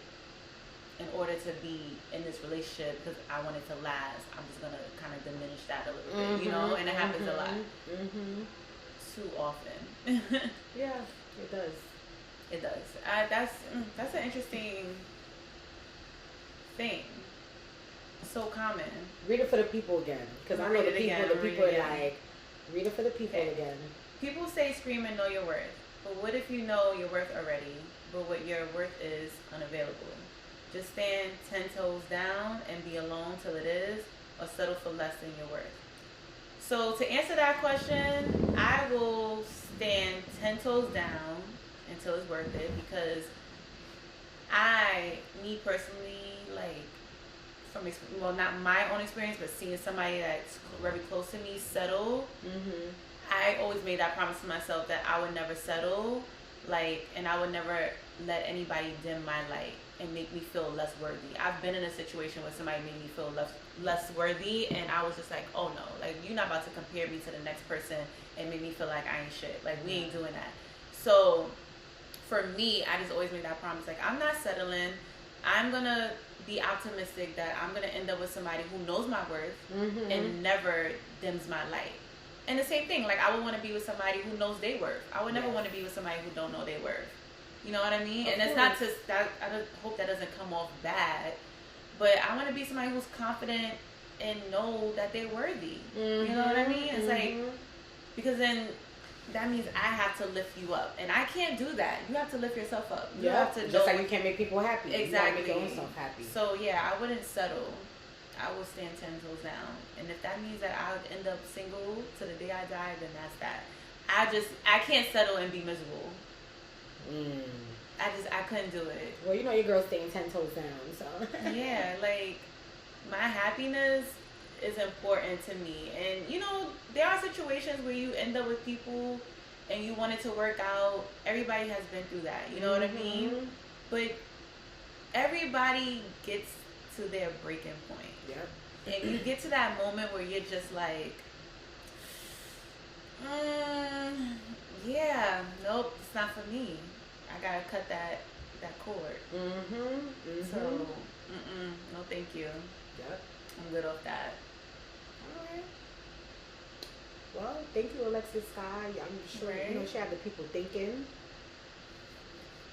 in order to be in this relationship, because I want it to last, I'm just going to kind of diminish that a little bit, you know? And it happens a lot. Too often. Yeah, it does. It does. That's an interesting thing. So common. Read it for the people again, because I know the people are like, read it for the people again. People say scream and know your worth. But what if you know your worth already, but what your worth is unavailable? Just stand 10 toes down and be alone till it is, or settle for less than your worth. So to answer that question, I will stand 10 toes down until it's worth it, because me personally, like, well, not my own experience, but seeing somebody that's very close to me settle, I always made that promise to myself that I would never settle, like, and I would never let anybody dim my light and make me feel less worthy. I've been in a situation where somebody made me feel less worthy, and I was just like, oh no, like, you're not about to compare me to the next person and make me feel like I ain't shit. Like, we ain't doing that. So for me, I just always made that promise, like, I'm not settling. I'm gonna be optimistic that I'm gonna end up with somebody who knows my worth and never dims my light. And the same thing, like, I would want to be with somebody who knows their worth. I would never want to be with somebody who don't know their worth. You know what I mean? And it's not to that. I hope that doesn't come off bad, but I want to be somebody who's confident and know that they're worthy. You know what I mean? It's like, because then that means I have to lift you up, and I can't do that. You have to lift yourself up. You have to just like you can't make people happy. Exactly. You gotta make your own self happy. So yeah, I wouldn't settle. I will stand 10 toes down, and if that means that I'll end up single to the day I die, then that's that. I can't settle and be miserable. I couldn't do it. Well, you know your girl's staying 10 toes down, so. Yeah, like, my happiness is important to me. And, you know, there are situations where you end up with people and you want it to work out. Everybody has been through that, you know what I mean? But everybody gets to their breaking point. Yeah. And you get to that moment where you're just like, yeah, nope, it's not for me. I gotta cut that cord. So, no thank you. Yep. I'm good off that. Alright. Well, thank you, Alexis Sky. I'm sure you know she had the people thinking.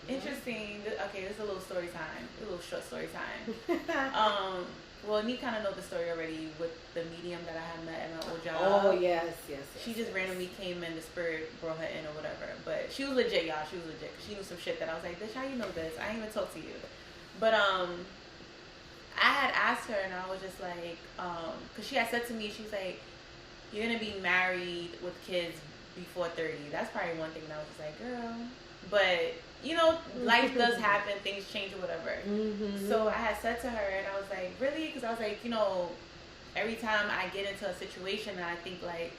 Interesting. Okay, this is a little story time. A little short story time. Well, you kind of know the story already with the medium that I had met at my old job. Oh, yes. She just randomly came in, the spirit brought her in or whatever. But she was legit, y'all. She was legit. She knew some shit that I was like, bitch, how you know this? I ain't even talk to you. But I had asked her, and I was just like, because she had said to me, she was like, you're going to be married with kids before 30. That's probably one thing that I was just like, girl. But, you know, life does happen. Things change or whatever. So I had said to her, and I was like, really? Because I was like, you know, every time I get into a situation and I think like,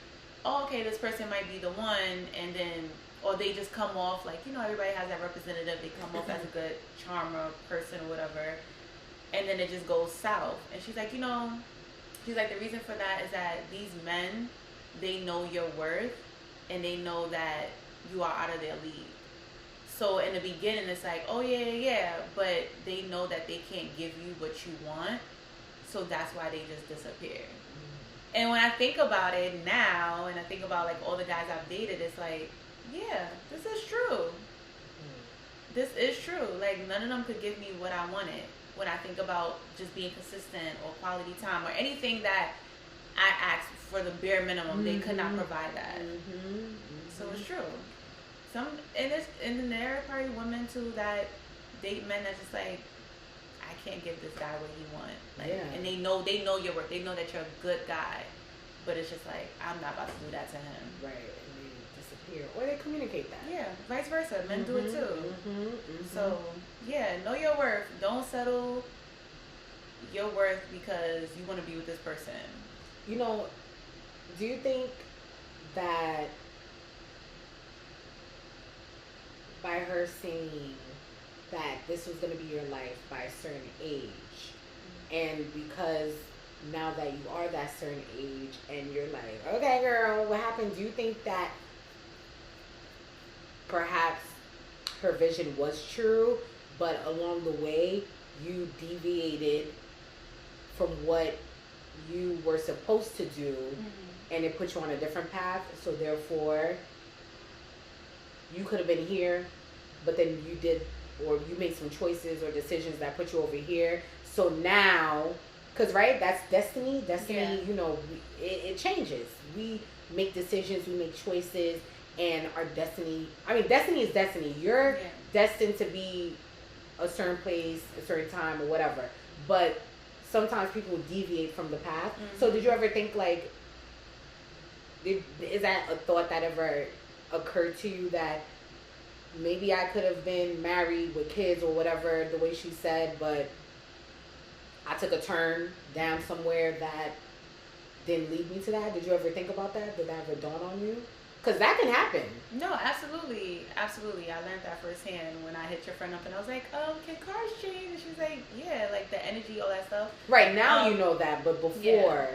oh, okay, this person might be the one, and then, or they just come off like, you know, everybody has that representative. They come off as a good charmer person or whatever. And then it just goes south. And she's like, you know, she's like, the reason for that is that these men, they know your worth, and they know that you are out of their league. So in the beginning, it's like, oh, yeah, but they know that they can't give you what you want, so that's why they just disappear. And when I think about it now, and I think about, like, all the guys I've dated, it's like, yeah, this is true. This is true. Like, none of them could give me what I wanted when I think about just being consistent or quality time or anything that I asked for the bare minimum. They could not provide that. So it's true. And then there are probably women too that date men that just like, I can't give this guy what he wants. Like, and they know your worth. They know that you're a good guy, but it's just like, I'm not about to do that to him. Right, and they disappear, or they communicate that. Yeah, vice versa. Men do it too. So yeah, know your worth. Don't settle your worth because you want to be with this person. You know, do you think that by her saying that this was going to be your life by a certain age, and because now that you are that certain age and you're like, okay girl, what happened, do you think that perhaps her vision was true, but along the way you deviated from what you were supposed to do, and it put you on a different path, so therefore you could have been here, but then you did, or you made some choices or decisions that put you over here. So now, because right, that's destiny. You know, it changes. We make decisions, we make choices, and our destiny, I mean, destiny is destiny. You're destined to be a certain place, a certain time, or whatever. But sometimes people deviate from the path. So did you ever think like, is that a thought that ever occurred to you that maybe I could have been married with kids or whatever, the way she said, but I took a turn down somewhere that didn't lead me to that? Did you ever think about that? Did that ever dawn on you? Because that can happen. No, absolutely. Absolutely. I learned that firsthand when I hit your friend up and I was like, can cars change? And she was like, yeah, like the energy, all that stuff. Right, now you know that, but before. Yeah.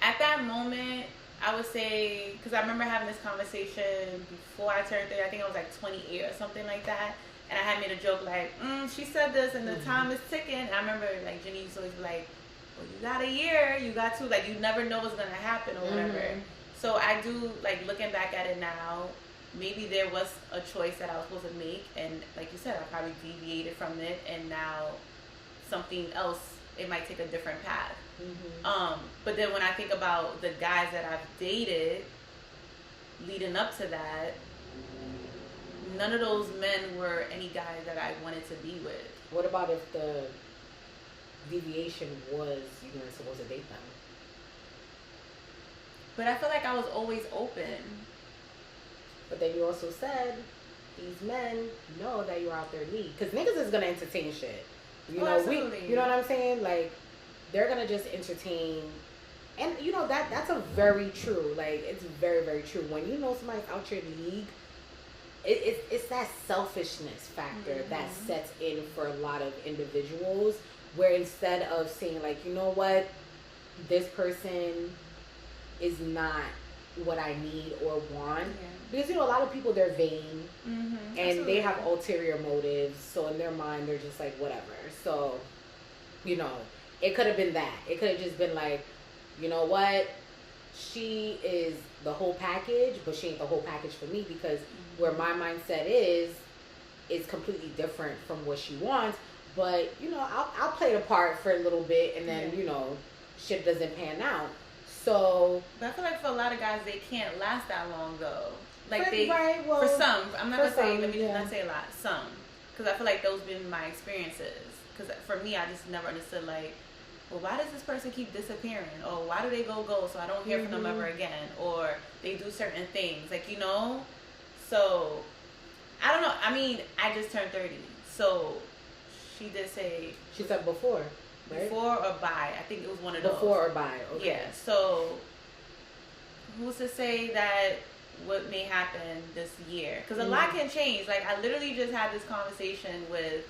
At that moment, I would say, because I remember having this conversation before I turned 30, I think I was like 28 or something like that. And I had made a joke like, she said this and the time is ticking. And I remember like Jenny used to always be like, well, you got a year, you got two, like you never know what's going to happen or whatever. So I do, like, looking back at it now, maybe there was a choice that I was supposed to make, and like you said, I probably deviated from it, and now something else, it might take a different path. But then when I think about the guys that I've dated leading up to that, none of those men were any guys that I wanted to be with. What about if the deviation was you weren't supposed to date them? But I feel like I was always open. But then you also said these men know that you're out there need, because niggas is gonna entertain shit. You know, absolutely. you know what I'm saying? Like, they're gonna just entertain, and you know that's a very true. Like, it's very, very true. When you know somebody's out your league, it's that selfishness factor that sets in for a lot of individuals. Where instead of saying like, you know what, this person is not what I need or want. Because, you know, a lot of people, they're vain. And they have ulterior motives. So in their mind, they're just like, whatever. So, you know, it could have been that. It could have just been like, you know what? She is the whole package, but she ain't the whole package for me, because where my mindset is completely different from what she wants. But, you know, I'll play the part for a little bit, and then, you know, shit doesn't pan out. So, but I feel like for a lot of guys, they can't last that long though. Like for some, I'm not gonna say. Let me just not say a lot. Some, because I feel like those been my experiences. Because for me, I just never understood like, well, why does this person keep disappearing? Or why do they go so I don't hear from them ever again? Or they do certain things, like, you know. So I don't know. I mean, I just turned 30, so she did say. She said before. Right? Before or by. I think it was one of those. Before or by. Okay. Yeah. So who's to say that what may happen this year? Because a lot can change. Like, I literally just had this conversation with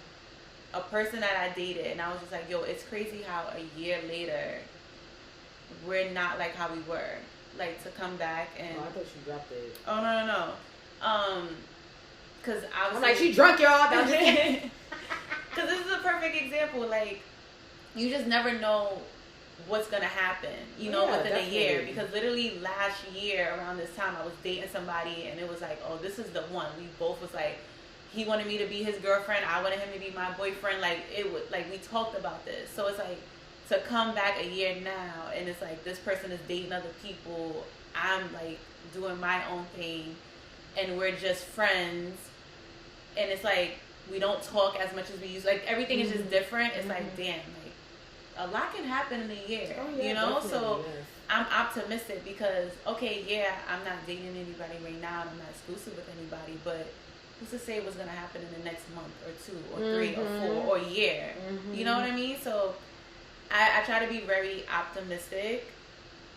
a person that I dated, and I was just like, yo, it's crazy how a year later we're not like how we were. Like, to come back and... Oh, I thought she dropped it. Oh, no. Because I was... I'm like, she drunk, y'all. Because this is a perfect example. Like, you just never know what's going to happen, you know, within a year. Because literally last year around this time, I was dating somebody, and it was like, oh, this is the one. We both was like, he wanted me to be his girlfriend. I wanted him to be my boyfriend. Like, it was like, we talked about this. So it's like, to come back a year now, and it's like, this person is dating other people. I'm like doing my own thing, and we're just friends. And it's like, we don't talk as much as we used. Like, everything is just different. It's like, damn, like, a lot can happen in a year, you know? So I'm optimistic because, okay, yeah, I'm not dating anybody right now, and I'm not exclusive with anybody, but who's to say what's going to happen in the next month or 2 or 3 or 4 or a year? You know what I mean? So I try to be very optimistic,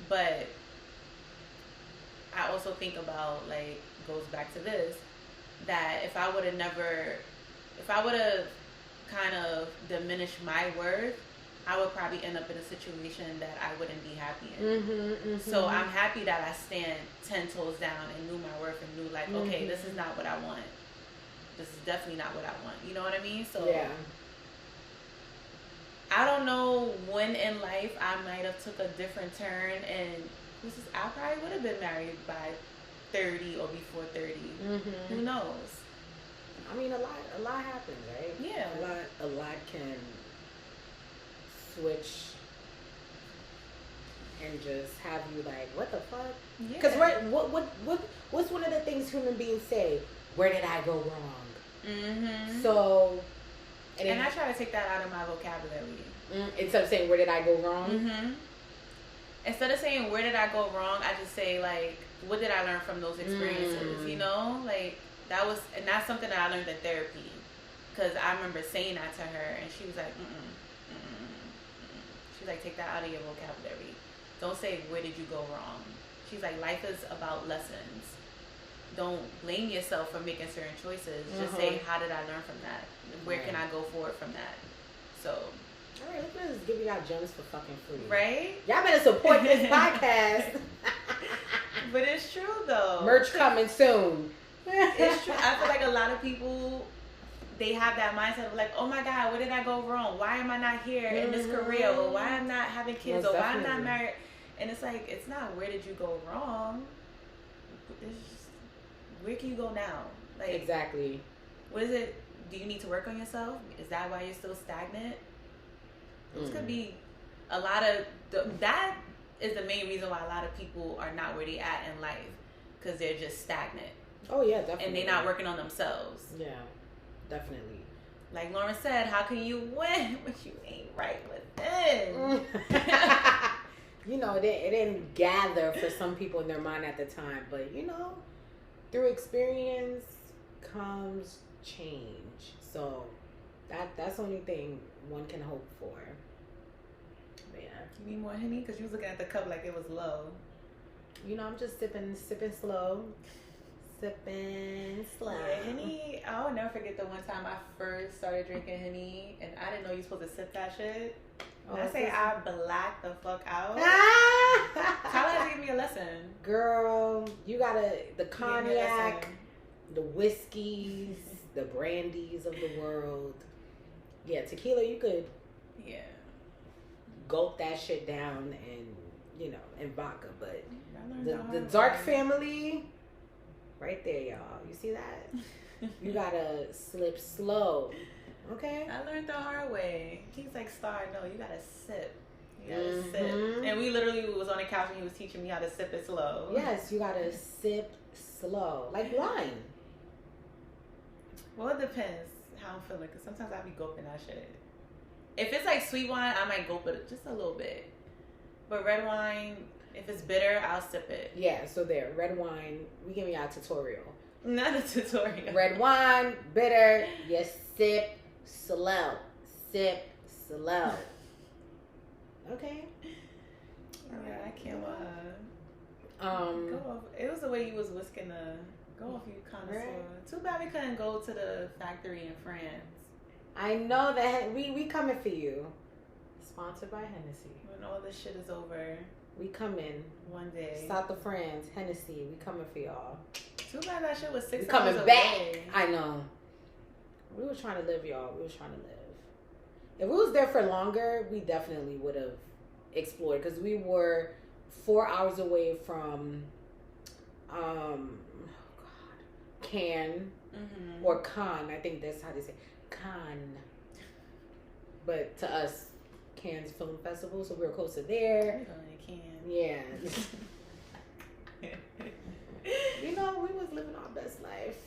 but I also think about, like, goes back to this, that if I would have kind of diminished my worth, I would probably end up in a situation that I wouldn't be happy in. So I'm happy that I stand 10 toes down and knew my worth and knew, like, okay, this is not what I want. This is definitely not what I want. You know what I mean? So yeah. I don't know when in life I might have took a different turn, and I probably would have been married by 30 or before 30. Who knows? I mean, a lot happens, right? Yeah. A lot can switch and just have you like, what the fuck? Yeah. Because what's one of the things human beings say? Where did I go wrong? So, and I try to take that out of my vocabulary. Instead of saying, where did I go wrong? instead of saying where did I go wrong, I just say like what did I learn from those experiences? You know, like and that's something that I learned in therapy, because I remember saying that to her, and she was like, she's like, take that out of your vocabulary. Don't say where did you go wrong. She's like, life is about lessons. Don't blame yourself for making certain choices. Just say, how did I learn from that? Where can I go forward from that? So. All right, let's just give y'all gems for fucking free. Right? Y'all better support this podcast. But it's true, though. Merch coming soon. It's true. I feel like a lot of people, they have that mindset of like, oh my God, where did I go wrong? Why am I not here in this career? Or why I'm not having kids? Or why I'm not married? And it's like, it's not where did you go wrong? It's just, where can you go now? Like, exactly. What is it? Do you need to work on yourself? Is that why you're still stagnant? This could be a lot of that is the main reason why a lot of people are not where they at in life, because they're just stagnant. Oh yeah, definitely. And they're not working on themselves. Yeah, definitely. Like Lauren said, how can you win when you ain't right within? You know, it didn't gather for some people in their mind at the time, but you know, through experience comes change. So that's the only thing one can hope for. But yeah. You need more Henny? Because you was looking at the cup like it was low. You know, I'm just sipping slow. Sipping slow. Yeah, Henny, I'll never forget the one time I first started drinking Henny, and I didn't know you were supposed to sip that shit. Oh, I say I blacked the fuck out. Tyler had to give me a lesson. Girl, you gotta, the cognac, the whiskeys, the brandies of the world. Yeah, tequila, you could gulp that shit down and, you know, and vodka. But the dark family, right there, y'all. You see that? You gotta slip slow. Okay? I learned the hard way. He's like, Star, no, you gotta sip. You gotta sip. And we literally was on the couch and he was teaching me how to sip it slow. Yes, you gotta sip slow. Like wine. Well, it depends how I'm feeling, because sometimes I be gulping that shit. If it's like sweet wine, I might gulp it just a little bit. But red wine, if it's bitter, I'll sip it. Yeah, so there. Red wine, we giving y'all a tutorial. Not a tutorial. Red wine, bitter, you sip slow. Sip slow. Okay. Yeah, I can't lie. Go off. It was the way you was whisking the go off, you connoisseur. Right. Too bad we couldn't go to the factory in France. I know that we coming for you. Sponsored by Hennessy. When all this shit is over, we coming one day. South of France, Hennessy. We coming for y'all. Too bad that shit was 6 we hours coming back. away. I know. We were trying to live, y'all. We was trying to live. If we was there for longer, we definitely would have explored, because we were 4 hours away from Cannes or Cannes. I think that's how they say Cannes. But to us, Cannes Film Festival, so we were close to there. Yeah. You know, we was living our best life,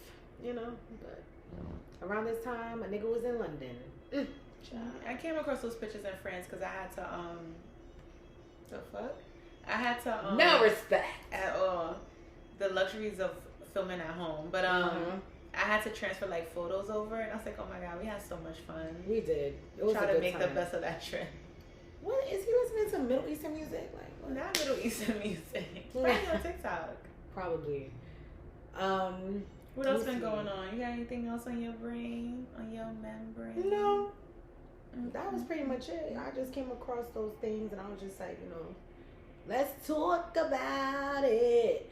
you know, but around this time, a nigga was in London. I came across those pictures in France because I had to, the fuck? I had to, no respect at all. The luxuries of filming at home. But, I had to transfer, like, photos over, and I was like, oh my God, we had so much fun. We did. It was Try to make the best of that trip. What, is he listening to Middle Eastern music? Like, what? Not Middle Eastern music. Probably on TikTok. Probably. What else been going on? You got anything else on your brain? On your membrane? No. That was pretty much it. I just came across those things and I was just like, you know, let's talk about it.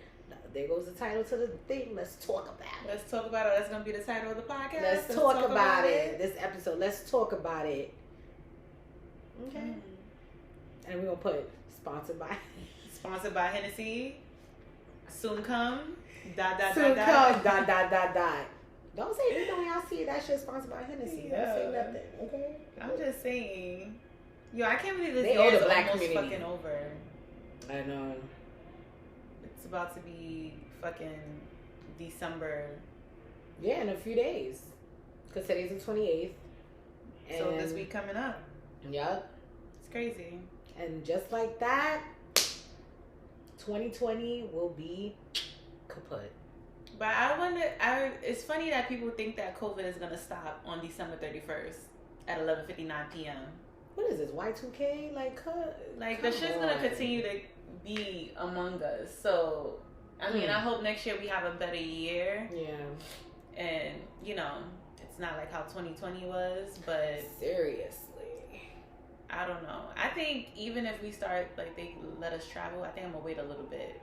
There goes the title to the thing. Let's talk about it. Let's talk about it. That's going to be the title of the podcast. Let's talk about it. This episode, let's talk about it. Okay. And we're going to put sponsored by Hennessy. Soon come. Soon come. Don't say anything when y'all see that shit sponsored by Hennessy. Yeah. Don't say nothing, okay? I'm just saying. Yo, I can't believe this year is the black almost community. fucking over. I know. It's about to be fucking December. Yeah, in a few days. Because today's the 28th. So this week coming up. Yep. It's crazy. And just like that, 2020 will be kaput. But I wonder. It's funny that people think that COVID is gonna stop on December 31st at 11:59 p.m. What is this, Y2K? Like the shit's gonna continue to be among us. So I mean, I hope next year we have a better year. Yeah. And it's not like how 2020 was, but seriously, I don't know. I think even if we start, like, they let us travel, I think I'm gonna wait a little bit.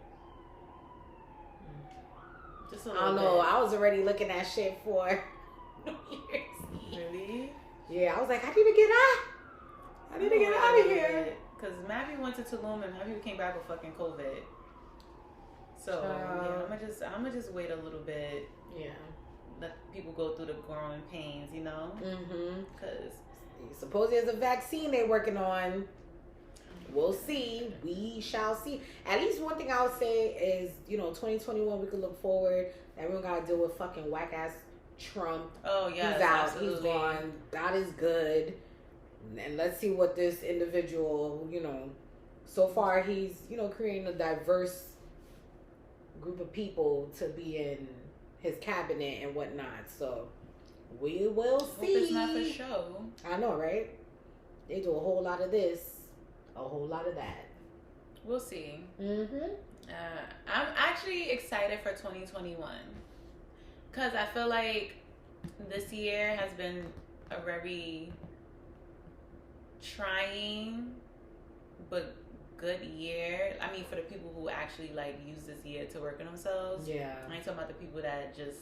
Just a little bit. I don't know. I was already looking at shit for New Year's Eve. Really? Yeah, I was like, I need to get out. I need to get out of here. Because Mappy went to Tulum and Mappy came back with fucking COVID. So yeah, I'm gonna just wait a little bit. Yeah. Let people go through the growing pains, Because supposedly there's a vaccine they're working on. We'll see. We shall see. At least one thing I would say is, 2021 we could look forward. Everyone got to deal with fucking whack ass Trump. Oh yeah, he's out. Absolutely. He's gone. God is good. And let's see what this individual, so far he's, creating a diverse group of people to be in his cabinet and whatnot. So we will see. Hope it's not for show. I know, right? They do a whole lot of this, a whole lot of that. We'll see. I'm actually excited for 2021 because I feel like this year has been a very trying but good year. I mean, for the people who actually use this year to work on themselves. Yeah. I ain't talking about the people that just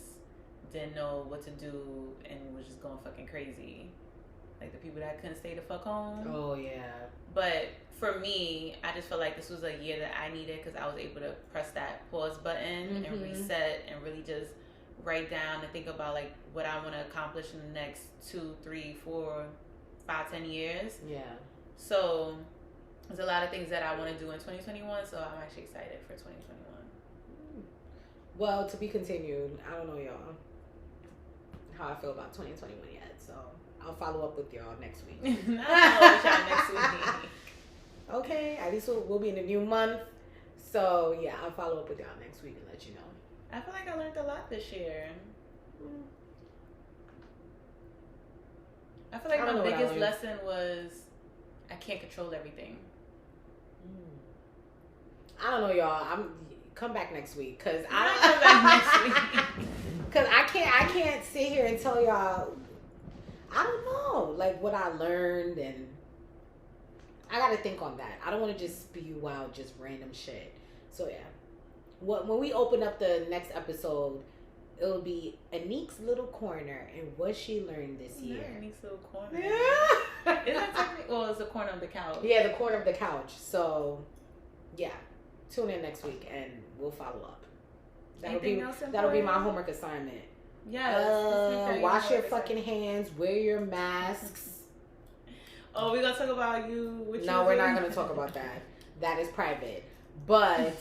didn't know what to do and was just going fucking crazy. Like the people that couldn't stay the fuck home. Oh yeah. But for me, I just felt like this was a year that I needed because I was able to press that pause button and reset and really just write down and think about what I want to accomplish in the next 2, 3, 4, 5, 10 years. Yeah. So there's a lot of things that I want to do in 2021, so I'm actually excited for 2021. Well, to be continued. I don't know, y'all, how I feel about 2021 yet, so I'll follow up with y'all next week. I'll follow up with y'all next week. Okay, at least we'll be in a new month, so yeah, I'll follow up with y'all next week and let you know. I feel like I learned a lot this year. I feel like my biggest lesson was I can't control everything. I don't know, y'all. Come back next week, cause come back next week. Cause I can't sit here and tell y'all. I don't know, what I learned, and I got to think on that. I don't want to just spew out just random shit. So yeah, when we open up the next episode, it'll be Annick's little corner and what she learned this year. Annick's little corner. Yeah. Is that technically? Well, it's the corner of the couch. Yeah, the corner of the couch. So yeah, tune in next week and we'll follow up. That'll be my homework assignment. Yes. Wash your fucking hands. Wear your masks. Oh, we're gonna talk about you. No, we're not gonna talk about that. That is private. But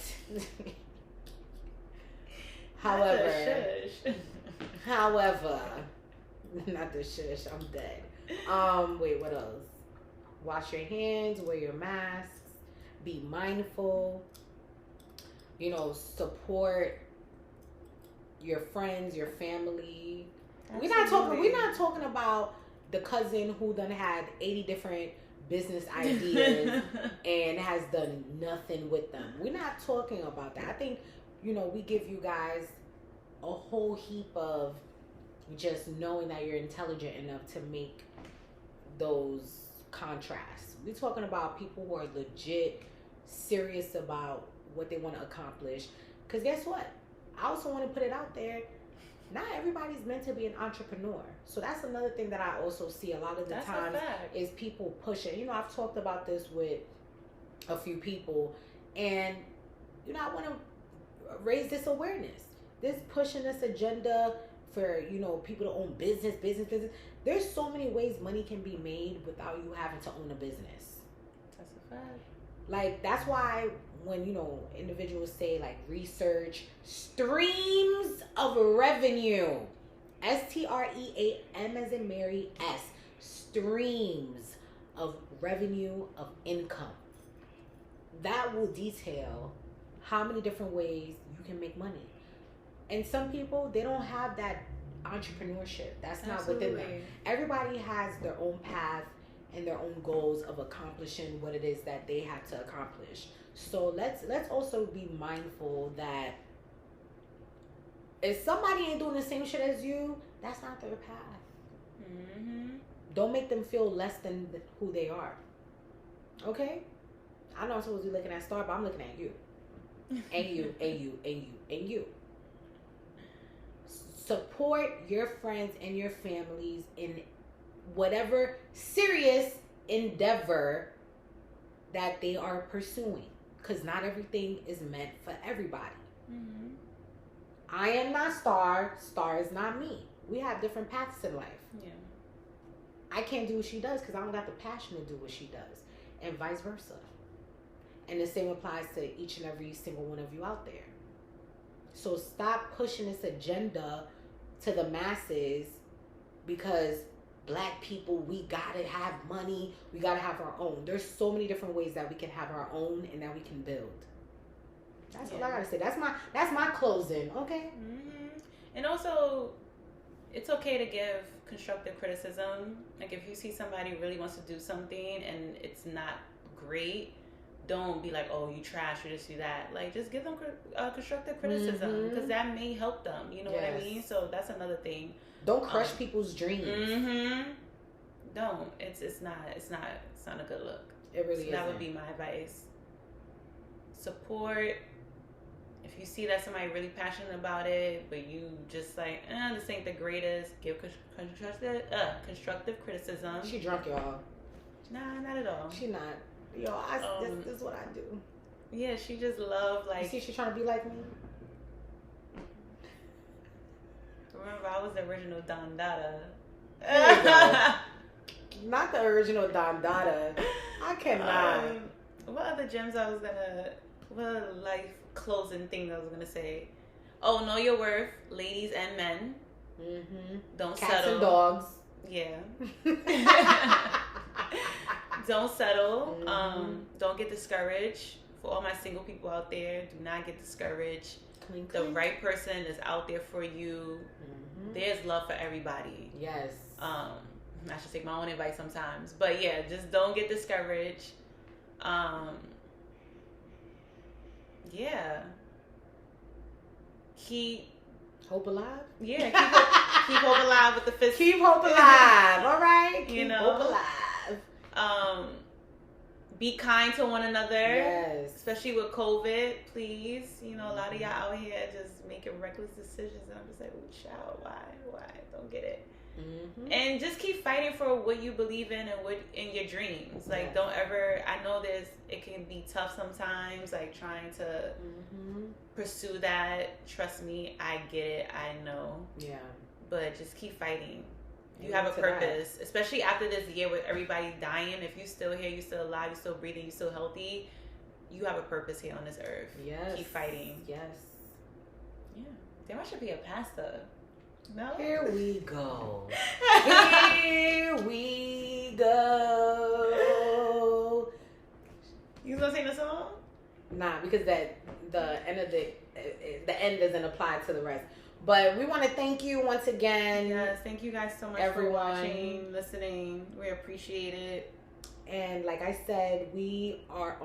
however, not the shush. I'm dead. Wait, what else? Wash your hands. Wear your masks. Be mindful. Support your friends, your family. Absolutely. We're not talking about the cousin who done had 80 different business ideas and has done nothing with them. We're not talking about that. I think, we give you guys a whole heap of just knowing that you're intelligent enough to make those contrasts. We're talking about people who are legit serious about what they want to accomplish. Because guess what? I also want to put it out there. Not everybody's meant to be an entrepreneur. So that's another thing that I also see a lot of the times is people pushing. I've talked about this with a few people, and I want to raise this awareness. This pushing this agenda for, people to own business. There's so many ways money can be made without you having to own a business. That's a fact. That's why when, individuals say research streams of revenue, STREAM as in Mary, S, streams of revenue of income. That will detail how many different ways you can make money. And some people, they don't have that entrepreneurship. That's not within them. Everybody has their own path and their own goals of accomplishing what it is that they have to accomplish. So let's also be mindful that if somebody ain't doing the same shit as you, that's not their path. Mm-hmm. Don't make them feel less than who they are. Okay? I know I'm supposed to be looking at Star, but I'm looking at you. And you, and you, and you, and you. Support your friends and your families in whatever serious endeavor that they are pursuing. Because not everything is meant for everybody. Mm-hmm. I am not Star. Star is not me. We have different paths in life. Yeah. I can't do what she does because I don't got the passion to do what she does. And vice versa. And the same applies to each and every single one of you out there. So stop pushing this agenda to the masses because Black people, we gotta have money. We gotta have our own. There's so many different ways that we can have our own and that we can build. That's all I gotta say. That's my closing. Okay. Mm-hmm. And also, it's okay to give constructive criticism. Like if you see somebody really wants to do something and it's not great, don't be like, oh, you trash or just do that. Like just give them constructive criticism because that may help them. You know what I mean? So that's another thing. Don't crush people's dreams. Mm-hmm. Don't. It's not a good look. It really is. That would be my advice. Support. If you see that somebody really passionate about it, but you just like, this ain't the greatest, give constructive criticism. She drunk, y'all. Nah, not at all. She not. Yo, this is what I do. Yeah, she just love like. You see, she trying to be like me. Remember, I was the original Don Dada. Not the original Don Dada. I cannot. What other gems what life closing thing I was gonna say? Oh, know your worth, ladies and men. Mm-hmm. Don't Cats settle. And dogs. Yeah. Don't settle. Mm-hmm. Don't get discouraged. For all my single people out there, do not get discouraged. Clink, the right person is out there for you. Mm-hmm. There's love for everybody. Yes. I should take my own advice sometimes, but yeah, just don't get discouraged. Yeah. Keep hope alive. Yeah, keep hope alive with the fist. Keep hope alive. All right. Keep hope alive. Be kind to one another. Yes. Especially with COVID, please. You know, a lot of y'all out here just making reckless decisions, and I'm just like, oh, child, why? Don't get it. Mm-hmm. And just keep fighting for what you believe in and what in your dreams. Like, don't ever. I know it can be tough sometimes. Like trying to pursue that. Trust me, I get it. I know. Yeah. But just keep fighting. You have a purpose, especially after this year with everybody dying. If you're still here, you're still alive, you're still breathing, you're still healthy, you have a purpose here on this earth. Yes. Keep fighting. Yes. Yeah. Damn, I should be a pastor. No? Here we go. Here we go. You gonna sing the song? Nah, because the end doesn't apply to the rest. But we want to thank you once again. Yes, thank you guys so much for watching, listening. We appreciate it. And like I said, we are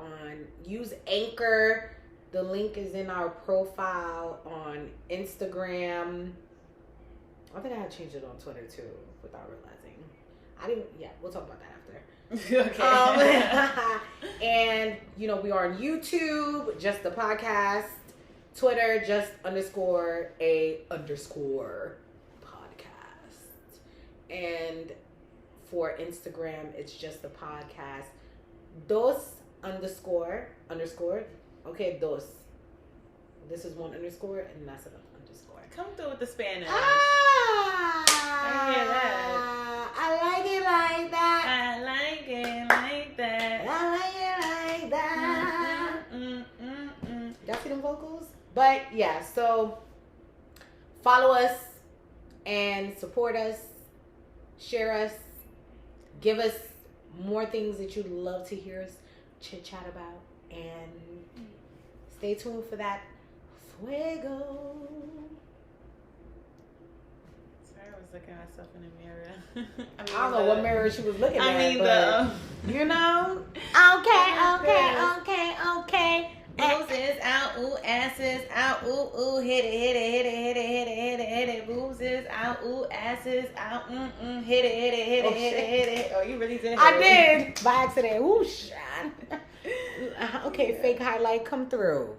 use Anchor. The link is in our profile on Instagram. I think I had changed it on Twitter too, without realizing. We'll talk about that after. Okay. And, we are on YouTube, just the podcast. Twitter, just _a_ podcast. And for Instagram, it's just the podcast. Dos _ Okay, dos. This is 1 underscore, and that's an underscore. Come through with the Spanish. I hear that. I like it like that. I like it like that. I like it like that. Y'all see them vocals? But yeah, so follow us and support us, share us, give us more things that you'd love to hear us chit chat about, and Stay tuned for that. Fuego. Sorry, I was looking at myself in the mirror. I don't know what mirror she was looking at. I mean, you know? Okay. Boobs is out, ooh, ass is out, ooh, hit it. Boobs is out, ooh, ass is out, hit it. Oh, you really did. I did by accident. Whoosh. Okay, fake highlight come through.